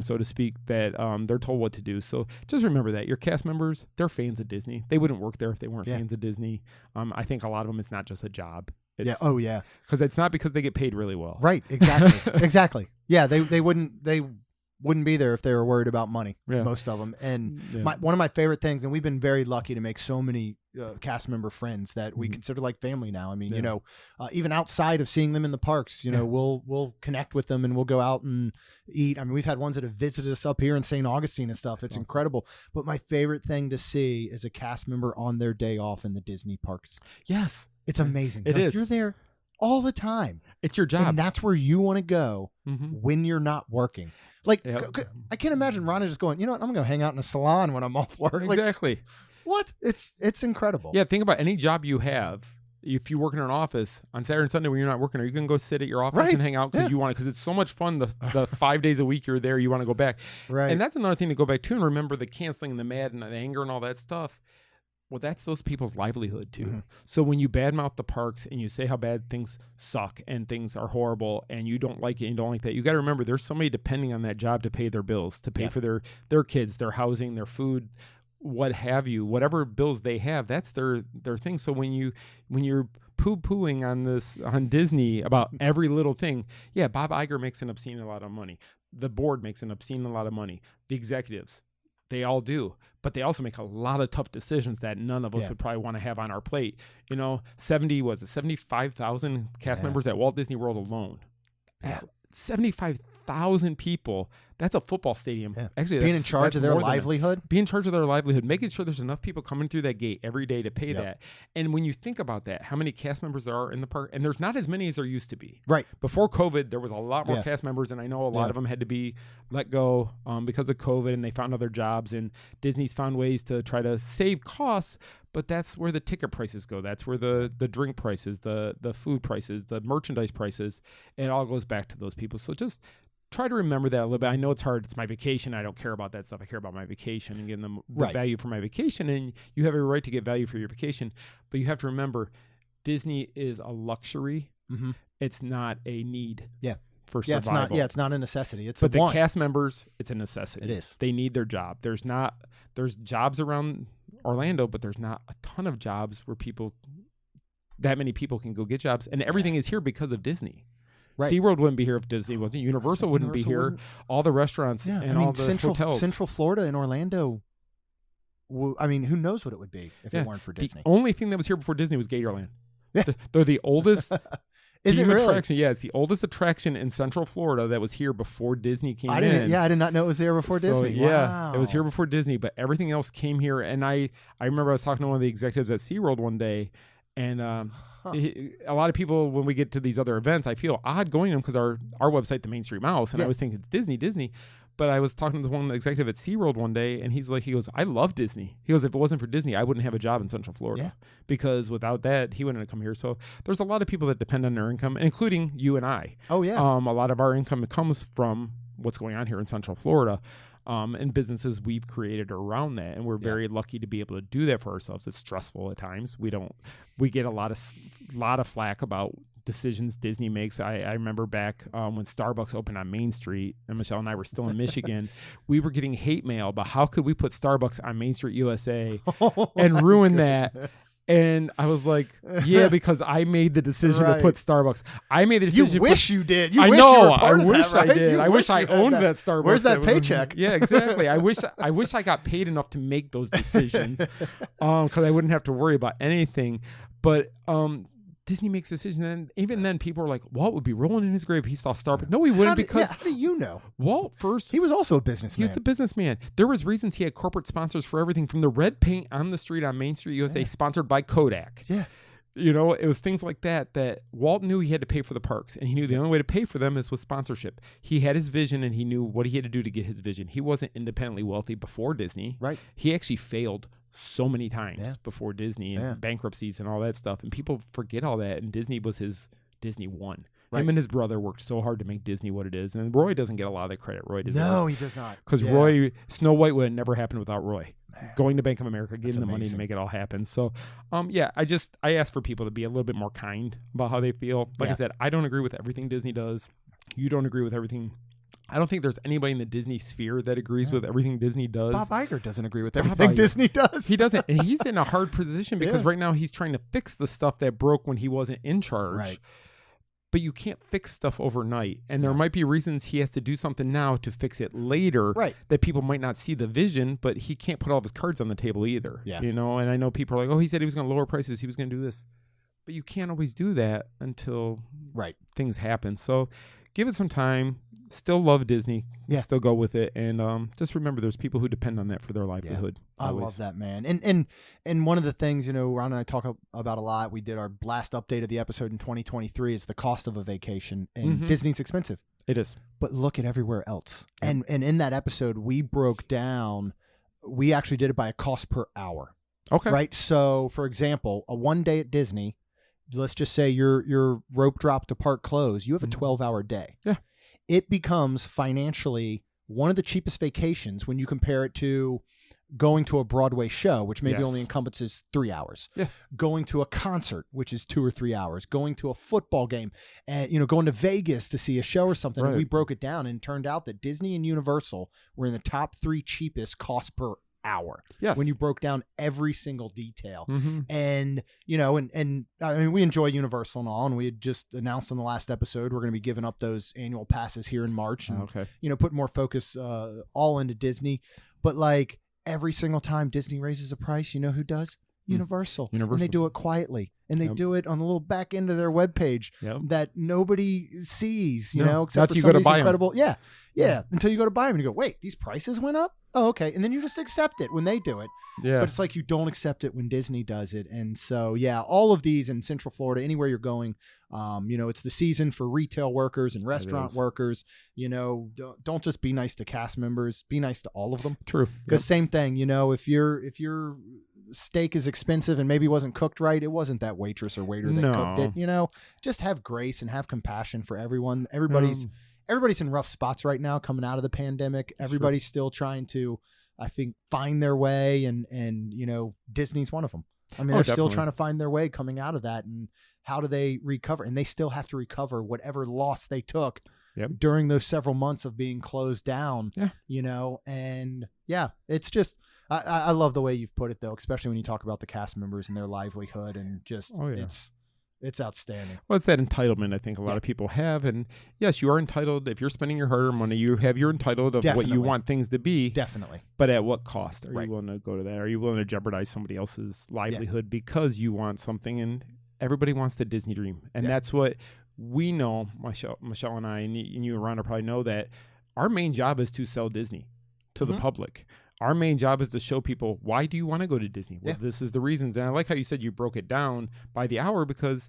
so to speak, that they're told what to do. So just remember that. Your cast members, they're fans of Disney. They wouldn't work there if they weren't fans of Disney. I think a lot of them, it's not just a job. It's, because it's not because they get paid really well. Right, exactly. Exactly. Yeah, they wouldn't be there if they were worried about money, most of them. And one of my favorite things, and we've been very lucky to make so many cast member friends that we consider like family now. I mean, even outside of seeing them in the parks, we'll connect with them and we'll go out and eat. I mean, we've had ones that have visited us up here in St. Augustine and stuff. It's incredible. But my favorite thing to see is a cast member on their day off in the Disney parks. Yes. It's amazing. It is. You're there all the time. It's your job. And that's where you want to go when you're not working. Like, I can't imagine Rhonda just going, you know what, I'm going to go hang out in a salon when I'm off work. Exactly. Like, what? It's incredible. Yeah, think about any job you have. If you work in an office on Saturday and Sunday when you're not working, are you going to go sit at your office and hang out because you want it? Because it's so much fun. The 5 days a week you're there, you want to go back. Right. And that's another thing to go back to and remember the canceling and the mad and the anger and all that stuff. Well, that's those people's livelihood too. So when you badmouth the parks and you say how bad things suck and things are horrible and you don't like it and you don't like that, you got to remember there's somebody depending on that job to pay their bills, to pay for their kids, their housing, their food, what have you, whatever bills they have, that's their thing. So when you're poo-pooing on Disney about every little thing, Bob Iger makes an obscene a lot of money. The board makes an obscene a lot of money. The executives, they all do, but they also make a lot of tough decisions that none of us would probably want to have on our plate. 75,000 cast members at Walt Disney World alone. 75,000 1,000 people. That's a football stadium. Yeah. Actually, being in charge of their livelihood. Be in charge of their livelihood, making sure there's enough people coming through that gate every day to pay that. And when you think about that, how many cast members there are in the park, and there's not as many as there used to be. Right. Before COVID, there was a lot more cast members, and I know a lot of them had to be let go because of COVID, and they found other jobs, and Disney's found ways to try to save costs. But that's where the ticket prices go. That's where the drink prices, the food prices, the merchandise prices, it all goes back to those people. So just try to remember that a little bit. I know it's hard. It's my vacation. I don't care about that stuff. I care about my vacation and getting the value for my vacation. And you have a right to get value for your vacation. But you have to remember, Disney is a luxury. Mm-hmm. It's not a need. Yeah. For survival. It's not a necessity. It's but a want. The cast members, it's a necessity. It is. They need their job. There's jobs around Orlando, but there's not a ton of jobs where that many people can go get jobs. And everything is here because of Disney. Right. SeaWorld wouldn't be here if Disney wasn't. Universal wouldn't be here. All the restaurants and all the hotels. Central Florida and Orlando, I mean, who knows what it would be if it weren't for Disney. The only thing that was here before Disney was Gatorland. Yeah. They're the oldest Is it really? attraction. Yeah, it's the oldest attraction in Central Florida that was here before Disney came in. Yeah, I did not know it was there before Disney. Yeah, wow. It was here before Disney, but everything else came here. And I remember I was talking to one of the executives at SeaWorld one day, and a lot of people, when we get to these other events, I feel odd going to them because our website, the Main Street Mouse, and I was thinking it's Disney. But I was talking to one executive at SeaWorld one day, and he goes, I love Disney. He goes, if it wasn't for Disney, I wouldn't have a job in Central Florida because without that, he wouldn't have come here. So there's a lot of people that depend on their income, including you and I. Oh, yeah. A lot of our income comes from what's going on here in Central Florida. And businesses we've created around that, and we're very lucky to be able to do that for ourselves. It's stressful at times. We get a lot of flack about decisions Disney makes. I remember back when Starbucks opened on Main Street, and Michelle and I were still in Michigan, we were getting hate mail about how could we put Starbucks on Main Street USA and ruin that. And I was like, yeah, because I made the decision to put Starbucks. I made the decision. You wish you did. I know. I wish I did. I wish I owned that Starbucks. Where's that paycheck? Yeah, exactly. I wish I got paid enough to make those decisions, because I wouldn't have to worry about anything. But Disney makes decisions, and even then, people are like, Walt would be rolling in his grave if he saw Starbucks. No, he wouldn't, because how do you know? Walt first. He was also a businessman. He was a businessman. There was reasons he had corporate sponsors for everything, from the red paint on the street on Main Street USA, sponsored by Kodak. Yeah. You know, it was things like that Walt knew he had to pay for the parks, and he knew the only way to pay for them is with sponsorship. He had his vision, and he knew what he had to do to get his vision. He wasn't independently wealthy before Disney. Right. He actually failed so many times before Disney and bankruptcies and all that stuff, and people forget all that. And Disney was Disney won. Him and his brother worked so hard to make Disney what it is, and Roy doesn't get a lot of the credit. Roy does. No, he does not. Because Roy, Snow White would have never happened without Roy going to Bank of America, getting the money to make it all happen. So, I ask for people to be a little bit more kind about how they feel. Like I said, I don't agree with everything Disney does. You don't agree with everything. I don't think there's anybody in the Disney sphere that agrees with everything Disney does. Bob Iger doesn't agree with everything Disney does. He doesn't. And he's in a hard position because right now he's trying to fix the stuff that broke when he wasn't in charge. Right. But you can't fix stuff overnight. And there might be reasons he has to do something now to fix it later that people might not see the vision, but he can't put all of his cards on the table either. Yeah. You know, and I know people are like, oh, he said he was going to lower prices. He was going to do this. But you can't always do that until things happen. So give it some time. Still love Disney. Still go with it. And just remember, there's people who depend on that for their livelihood. I love that, man. And one of the things, you know, Ron and I talk about a lot, we did our last update of the episode in 2023, is the cost of a vacation. And Disney's expensive. It is. But look at everywhere else. And in that episode, we broke down, we actually did it by a cost per hour. Okay. Right? So, for example, a one day at Disney, let's just say your rope drop to park close, you have a 12-hour day. Yeah. It becomes financially one of the cheapest vacations when you compare it to going to a Broadway show, which maybe only encompasses 3 hours. Yeah. Going to a concert, which is 2 or 3 hours. Going to a football game, and going to Vegas to see a show or something. And we broke it down, and it turned out that Disney and Universal were in the top 3 cheapest cost per hour. Yes. When you broke down every single detail. And and I mean, we enjoy Universal and all, and we had just announced on the last episode we're going to be giving up those annual passes here in March, and put more focus all into Disney. But like every single time Disney raises a price, you know who does? Universal. And they Universal. do it quietly. And they Yep. do it on the little back end of their webpage Yep. that nobody sees, you No, know, not except for till you some go to of these buy 'em. incredible. Yeah. Until you go to buy them and you go, wait, these prices went up? Oh, okay. And then you just accept it when they do it. Yeah. But it's like you don't accept it when Disney does it. And so, yeah, all of these in Central Florida, anywhere you're going, you know, it's the season for retail workers and restaurant is. workers. You know, don't just be nice to cast members, be nice to all of them. True. Because same thing, you know, if your steak is expensive and maybe wasn't cooked right, it wasn't that waitress or waiter that cooked it. You know, just have grace and have compassion for everyone. Everybody's in rough spots right now coming out of the pandemic. Everybody's still trying to, I think, find their way, and you know, Disney's one of them. I mean, they're still trying to find their way coming out of that, and how do they recover? And they still have to recover whatever loss they took during those several months of being closed down. You know, and it's just I love the way you've put it, though, especially when you talk about the cast members and their livelihood, and just it's outstanding. Well, it's that entitlement I think a lot of people have. And yes, you are entitled. If you're spending your hard-earned money, you're entitled of what you want things to be. Definitely. But at what cost? Are you willing to go to that? Are you willing to jeopardize somebody else's livelihood because you want something? And everybody wants the Disney dream. And that's what we know, Michelle and I, and you and Rhonda probably know, that our main job is to sell Disney to the public. Our main job is to show people, why do you want to go to Disney? Well, this is the reasons. And I like how you said you broke it down by the hour, because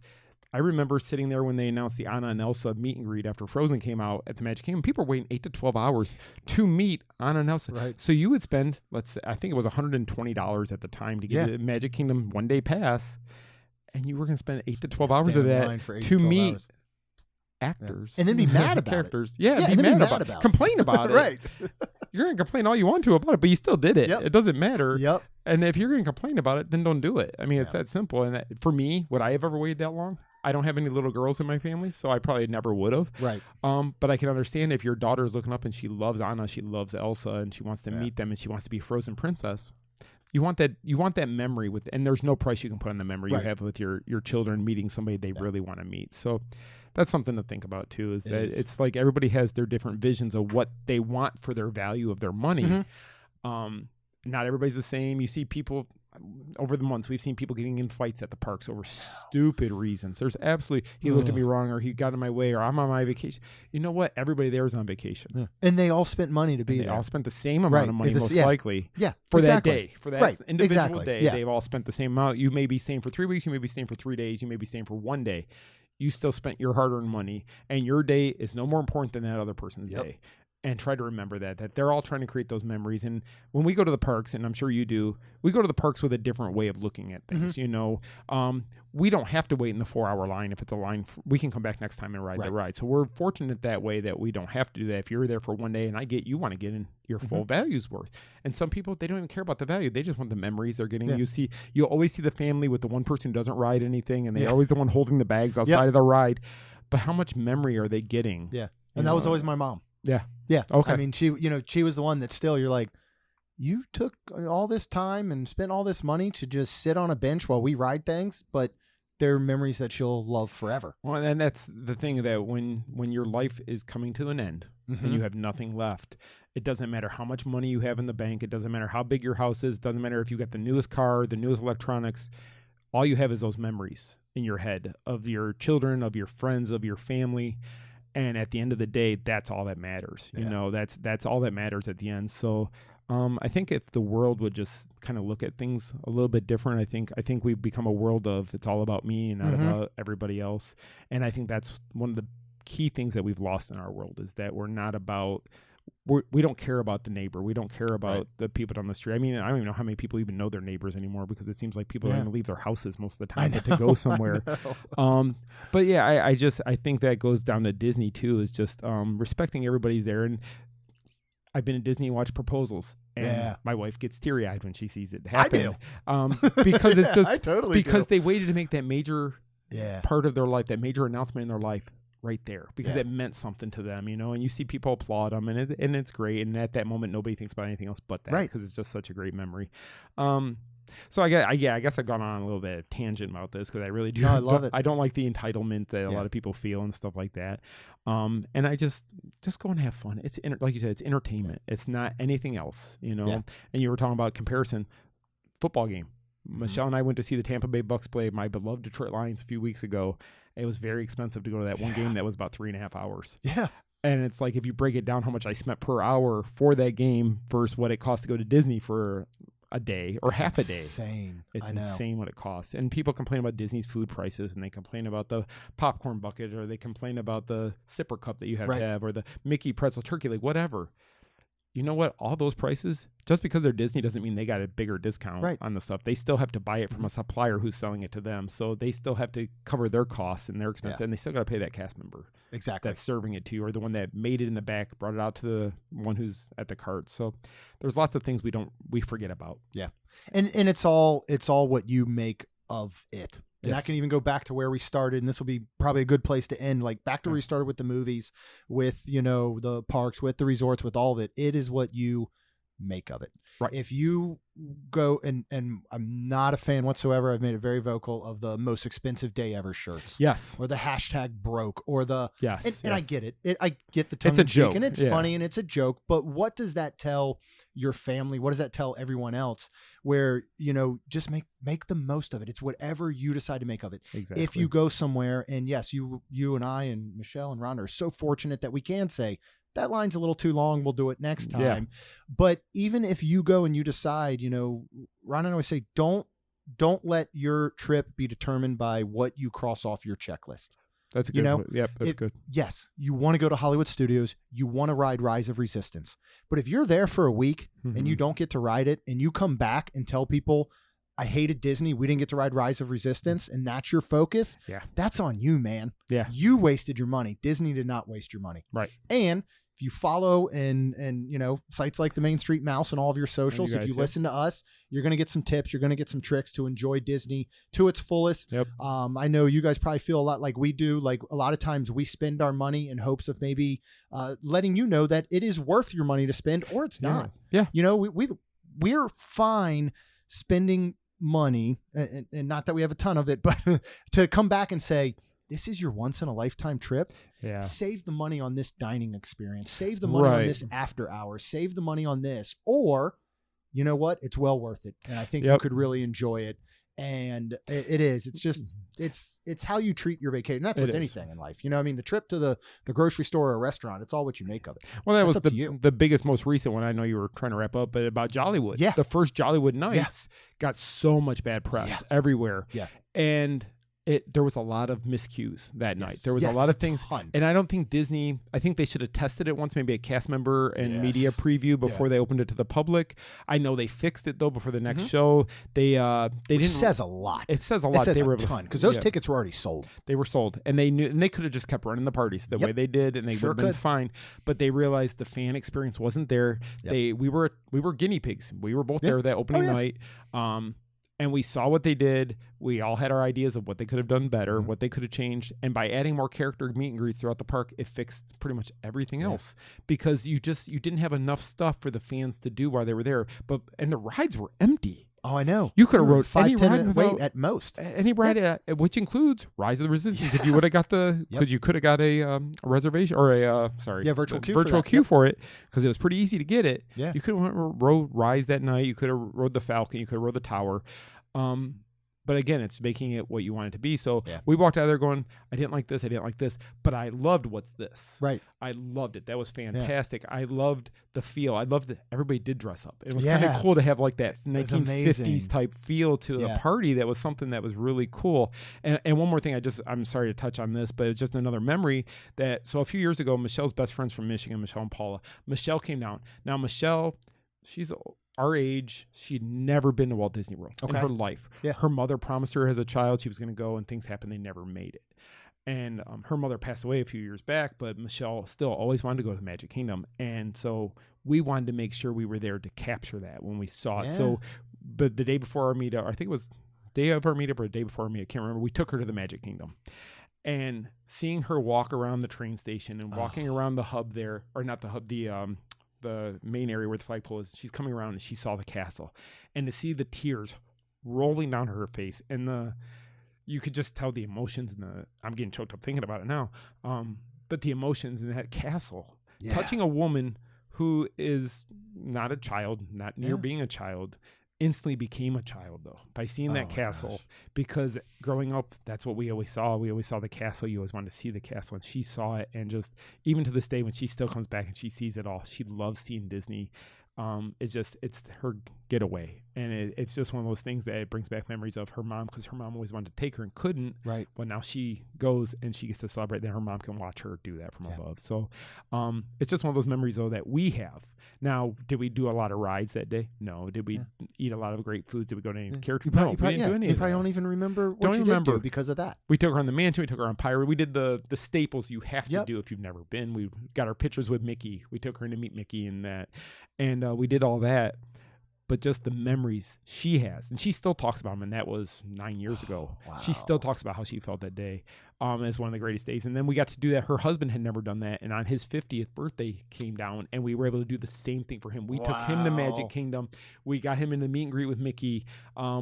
I remember sitting there when they announced the Anna and Elsa meet and greet after Frozen came out at the Magic Kingdom. People were waiting 8 to 12 hours to meet Anna and Elsa. Right. So you would spend, let's say, I think it was $120 at the time to get a Magic Kingdom one-day pass. And you were going to spend 8 to 12 hours of that to meet actors. And then be mad about characters. it. Yeah, be mad about it. Complain about it. Right. You're going to complain all you want to about it, but you still did it. It doesn't matter. Yep. And if you're going to complain about it, then don't do it. I mean, it's that simple. And for me, would I have ever waited that long? I don't have any little girls in my family, so I probably never would have. Right. But I can understand if your daughter is looking up and she loves Anna, she loves Elsa, and she wants to meet them, and she wants to be a Frozen princess. You want that memory with, and there's no price you can put on the memory you have with your children meeting somebody they really want to meet. So that's something to think about too, is that it's like everybody has their different visions of what they want for their value of their money. Not everybody's the same. You see people over the months, we've seen people getting in fights at the parks over stupid reasons. There's absolutely, he looked at me wrong, or he got in my way, or I'm on my vacation. You know what? Everybody there is on vacation. And they all spent money to be there. They all spent the same amount of money, most likely. For that day. For that individual day. Yeah. They've all spent the same amount. You may be staying for 3 weeks. You may be staying for 3 days. You may be staying for 1 day. You still spent your hard-earned money, and your day is no more important than that other person's day. And try to remember that they're all trying to create those memories. And when we go to the parks, and I'm sure you do, we go to the parks with a different way of looking at things. You know, we don't have to wait in the 4-hour line. If it's a line, we can come back next time and ride the ride. So we're fortunate that way that we don't have to do that. If you're there for 1 day, and I get you want to get in your full value's worth. And some people, they don't even care about the value. They just want the memories they're getting. You always see the family with the one person who doesn't ride anything, and they're always the one holding the bags outside of the ride. But how much memory are they getting? Yeah. And that was always my mom. Yeah. Yeah. Okay. I mean, she was the one that still, you're like, you took all this time and spent all this money to just sit on a bench while we ride things, but they're memories that she'll love forever. Well, and that's the thing, that when your life is coming to an end and you have nothing left, it doesn't matter how much money you have in the bank. It doesn't matter how big your house is. It doesn't matter if you got the newest car, the newest electronics. All you have is those memories in your head of your children, of your friends, of your family. And at the end of the day, that's all that matters. You know, that's all that matters at the end. So I think if the world would just kind of look at things a little bit different, I think we've become a world of it's all about me and not about everybody else. And I think that's one of the key things that we've lost in our world, is that we're not about, we don't care about the neighbor. We don't care about the people down the street. I mean, I don't even know how many people even know their neighbors anymore, because it seems like people don't even leave their houses most of the time to go somewhere. But yeah, I think that goes down to Disney too, is just respecting everybody's there. And I've been at Disney and watched proposals, and my wife gets teary-eyed when she sees it happen. I do. Because it's just I totally because do. they waited to make that major part of their life, that major announcement in their life, right there, because it meant something to them, you know. And you see people applaud them, and it's great. And at that moment, nobody thinks about anything else but that, because it's just such a great memory. So I guess I've gone on a little bit of tangent about this, because I really do. No, I love it. I don't like the entitlement that a lot of people feel and stuff like that. And I just go and have fun. It's like you said, it's entertainment. It's not anything else, you know. And you were talking about comparison, football game. Michelle and I went to see the Tampa Bay Bucks play my beloved Detroit Lions a few weeks ago. It was very expensive to go to that one game that was about 3.5 hours. Yeah. And it's like, if you break it down, how much I spent per hour for that game versus what it costs to go to Disney for a day or half a day. Insane. It's insane what it costs. And people complain about Disney's food prices, and they complain about the popcorn bucket, or they complain about the sipper cup that you have to have, or the Mickey pretzel turkey, like whatever. You know what? All those prices, just because they're Disney doesn't mean they got a bigger discount on the stuff. They still have to buy it from a supplier who's selling it to them. So they still have to cover their costs and their expenses, and they still got to pay that cast member that's serving it to you, or the one that made it in the back, brought it out to the one who's at the cart. So there's lots of things we forget about. Yeah. And it's all what you make of it. And that can even go back to where we started, and this will be probably a good place to end. Like back to where we started with the movies, with, you know, the parks, with the resorts, with all of it. It is what you make of it. Right. If you go and I'm not a fan whatsoever, I've made it very vocal, of the most expensive day ever shirts. Yes. Or the hashtag broke, or the and I get it. I get the tongue it's a in cheek, joke, and it's funny, and it's a joke. But what does that tell your family? What does that tell everyone else? Where, you know, just make the most of it. It's whatever you decide to make of it. Exactly. If you go somewhere, and yes, you and I and Michelle and Rhonda are so fortunate that we can say, that line's a little too long, we'll do it next time. Yeah. But even if you go and you decide, you know, Ron and I always say, don't let your trip be determined by what you cross off your checklist. That's a good point. Yep, that's good. Yes, you want to go to Hollywood Studios, you want to ride Rise of Resistance. But if you're there for a week and you don't get to ride it, and you come back and tell people, I hated Disney, we didn't get to ride Rise of Resistance, and that's your focus, that's on you, man. Yeah. You wasted your money. Disney did not waste your money. Right. And if you follow and you know, sites like the Main Street Mouse and all of your socials, if you listen to us, you're going to get some tips, you're going to get some tricks to enjoy Disney to its fullest. Yep. I know you guys probably feel a lot like we do. Like a lot of times we spend our money in hopes of maybe letting you know that it is worth your money to spend, or it's not. Yeah. You know, we're fine spending money, and not that we have a ton of it, but to come back and say, this is your once in a lifetime trip. Yeah. Save the money on this dining experience. Save the money on this after hours. Save the money on this. Or, you know what? It's well worth it. And I think you could really enjoy it. And it is. It's just, it's how you treat your vacation. That's with anything in life. You know, I mean, the trip to the grocery store or a restaurant, it's all what you make of it. Well, that was the biggest, most recent one. I know you were trying to wrap up, but about Jollywood. Yeah. The first Jollywood nights got so much bad press everywhere. Yeah. And there was a lot of miscues that night. There was a lot of things. And I don't think Disney, I think they should have tested it once, maybe a cast member and media preview before they opened it to the public. I know they fixed it though before the next show. They didn't. It says a lot. It says a lot. It says a ton, because those tickets were already sold. They were sold, and they knew, and they could have just kept running the parties the way they did, and they would have been fine. But they realized the fan experience wasn't there. We were guinea pigs. We were both there that opening night. And we saw what they did. We all had our ideas of what they could have done better, what they could have changed. And by adding more character meet and greets throughout the park, it fixed pretty much everything else, because you didn't have enough stuff for the fans to do while they were there. And the rides were empty. Oh, I know. You could have rode 5-10 minute wait at most. Any ride, which includes Rise of the Resistance. If you would have got because you could have got a reservation or virtual queue for it, because it was pretty easy to get it. Yeah. You could have rode Rise that night. You could have rode the Falcon. You could have rode the Tower. But again, it's making it what you want it to be. So we walked out of there going, I didn't like this, but I loved what's this. Right. I loved it. That was fantastic. Yeah. I loved the feel. I loved that everybody did dress up. It was kind of cool to have like that 1950s type feel to the party. That was something that was really cool. And one more thing, I'm sorry to touch on this, but it's just another memory so a few years ago, Michelle's best friends from Michigan, Michelle and Paula. Michelle came down. Now, Michelle, she's our age, she'd never been to Walt Disney World in her life. Yeah. Her mother promised her as a child she was going to go, and things happened. They never made it. And her mother passed away a few years back, but Michelle still always wanted to go to the Magic Kingdom. And so we wanted to make sure we were there to capture that when we saw it. So, but the day before our meetup, I think it was day of our meetup or the day before our meetup, I can't remember, we took her to the Magic Kingdom. And seeing her walk around the train station and walking around the hub there, or not the hub, the main area where the flagpole is, she's coming around and she saw the castle, and to see the tears rolling down her face, and you could just tell the emotions, and I'm getting choked up thinking about it now. But the emotions in that castle, touching a woman who is not a child, not near being a child, instantly became a child though by seeing that castle, because growing up, that's what we always saw. We always saw the castle. You always wanted to see the castle, and she saw it. And just even to this day, when she still comes back and she sees it all, she loves seeing Disney. It's her getaway, and it's just one of those things that it brings back memories of her mom, because her mom always wanted to take her and couldn't. Right. But now she goes and she gets to celebrate. Then her mom can watch her do that from above. So, it's just one of those memories though that we have. Now, did we do a lot of rides that day? No. Did we eat a lot of great foods? Did we go to any character? No, we didn't do any you of probably that. don't even remember what you did do because of that. We took her on the mansion. We took her on Pirate. We did the staples you have to do if you've never been. We got our pictures with Mickey. We took her in to meet Mickey and that. And we did all that. But just the memories she has. And she still talks about them. And that was 9 years ago. Wow. She still talks about how she felt that day as one of the greatest days. And then we got to do that. Her husband had never done that. And on his 50th birthday came down. And we were able to do the same thing for him. We took him to Magic Kingdom. We got him in the meet and greet with Mickey.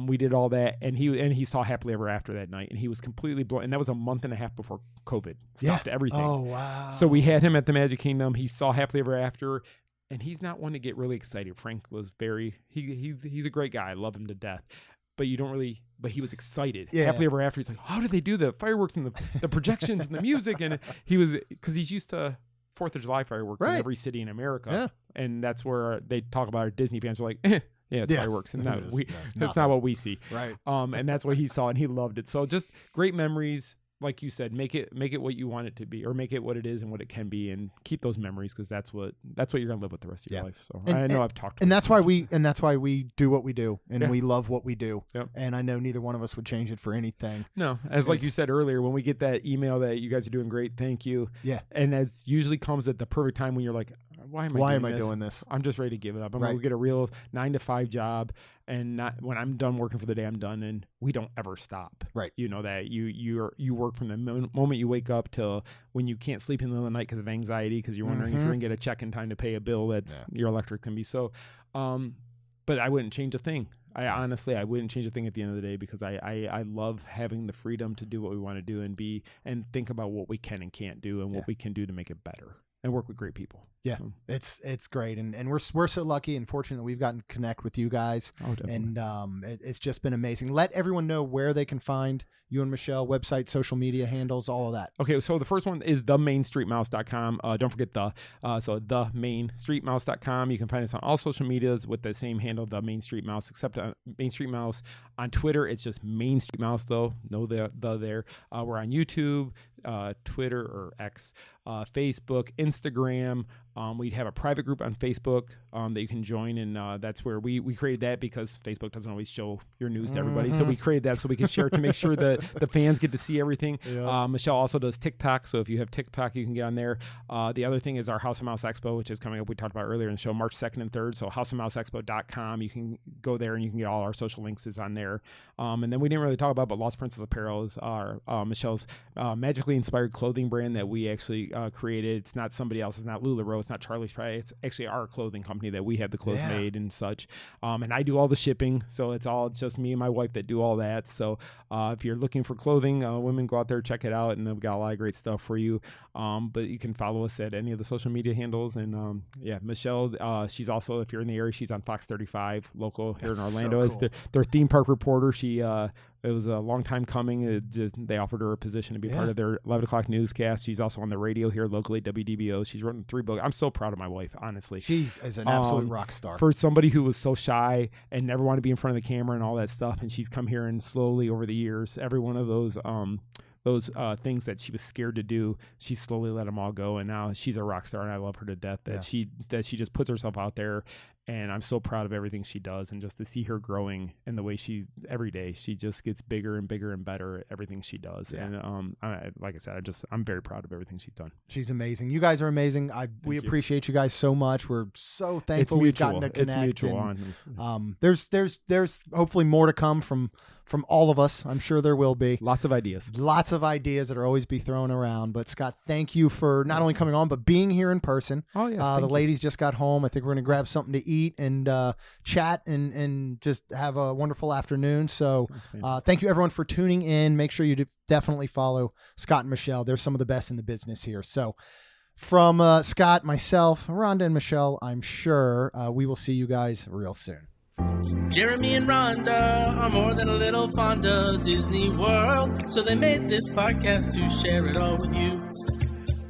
We did all that. And he saw Happily Ever After that night. And he was completely blown. And that was a month and a half before COVID stopped everything. Oh, wow. So we had him at the Magic Kingdom. He saw Happily Ever After. And he's not one to get really excited. Frank was he's a great guy. I love him to death. But you don't really, but he was excited. Yeah. Happily Ever After, he's like, how did they do the fireworks and the projections and the music? And he was, because he's used to 4th of July fireworks in every city in America. Yeah. And that's where they talk about our Disney fans are like, it's fireworks. And that's not what we see. Right. And that's what he saw, and he loved it. So just great memories. Like you said, make it what you want it to be, or make it what it is and what it can be, and keep those memories, because that's what you're gonna live with the rest of your life. So I know I've talked, and that's why we do what we do, and we love what we do. Yep. And I know neither one of us would change it for anything. No, like you said earlier, when we get that email that you guys are doing great, thank you. Yeah, and that usually comes at the perfect time when you're like, why am I doing this? I'm just ready to give it up. I'm gonna get a real 9-to-5 job. And not when I'm done working for the day, I'm done, and we don't ever stop. Right. You know that you work from the moment you wake up till when you can't sleep in the middle of the night because of anxiety, because you're wondering if you're gonna get a check in time to pay a bill that's your electric can be. So, but I wouldn't change a thing. I wouldn't change a thing at the end of the day, because I love having the freedom to do what we want to do and think about what we can and can't do and what we can do to make it better and work with great people. Yeah, so. It's great, and we're so lucky and fortunate that we've gotten to connect with you guys. Oh, definitely. And it's just been amazing. Let everyone know where they can find you and Michelle, website, social media handles, all of that. Okay, so the first one is themainstreetmouse.com. Don't forget so themainstreetmouse.com. You can find us on all social medias with the same handle, The Main Street Mouse, except Main Street Mouse. On Twitter, it's just Main Street Mouse, though. No the there. We're on YouTube, Twitter or X, Facebook, Instagram. We'd have a private group on Facebook that you can join, and that's where we created that, because Facebook doesn't always show your news to everybody. So we created that so we can share it to make sure that the fans get to see everything. Yeah. Michelle also does TikTok, so if you have TikTok, you can get on there. The other thing is our House of Mouse Expo, which is coming up. We talked about earlier in the show, March 2nd and 3rd. So houseofmouseexpo.com. You can go there and you can get all our social links is on there. And then we didn't really talk about, but Lost Princess Apparel is our Michelle's magically inspired clothing brand that we actually created. It's not somebody else. It's not LuLaRoe. It's not Charlie's Pride. It's actually our clothing company that we have the clothes made and such. And I do all the shipping, so it's just me and my wife that do all that. So if you're looking for clothing, women, go out there, check it out, and they've got a lot of great stuff for you. But you can follow us at any of the social media handles. And Michelle, she's also, if you're in the area, she's on Fox 35 local here in Orlando. So cool. As their theme park reporter. She it was a long time coming. They offered her a position to be part of their 11 o'clock newscast. She's also on the radio here locally, WDBO. She's running 3 books. I'm so proud of my wife, honestly. She is an absolute rock star. For somebody who was so shy and never wanted to be in front of the camera and all that stuff, and she's come here and slowly over the years, every one of those things that she was scared to do, she slowly let them all go, and now she's a rock star, and I love her to death. That she just puts herself out there, and I'm so proud of everything she does, and just to see her growing and the way every day she just gets bigger and bigger and better at everything she does. And like I said, I'm very proud of everything she's done. She's amazing. You guys are amazing. We appreciate you guys so much. We're so thankful we've gotten to connect. It's mutual. There's hopefully more to come from all of us. I'm sure there will be lots of ideas that are always be thrown around. But Scott, thank you for not only coming on, but being here in person. Oh yeah. The ladies just got home. I think we're going to grab something to eat and chat and just have a wonderful afternoon. So thank you everyone for tuning in. Make sure you definitely follow Scott and Michelle. They're some of the best in the business here. So from Scott, myself, Rhonda, and Michelle, I'm sure we will see you guys real soon. Jeremy and Rhonda are more than a little fond of Disney World, so they made this podcast to share it all with you.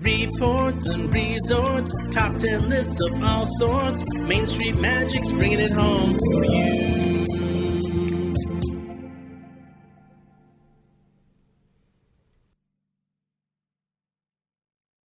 Reports and resorts, top 10 lists of all sorts, Main Street Magic's bringing it home for you.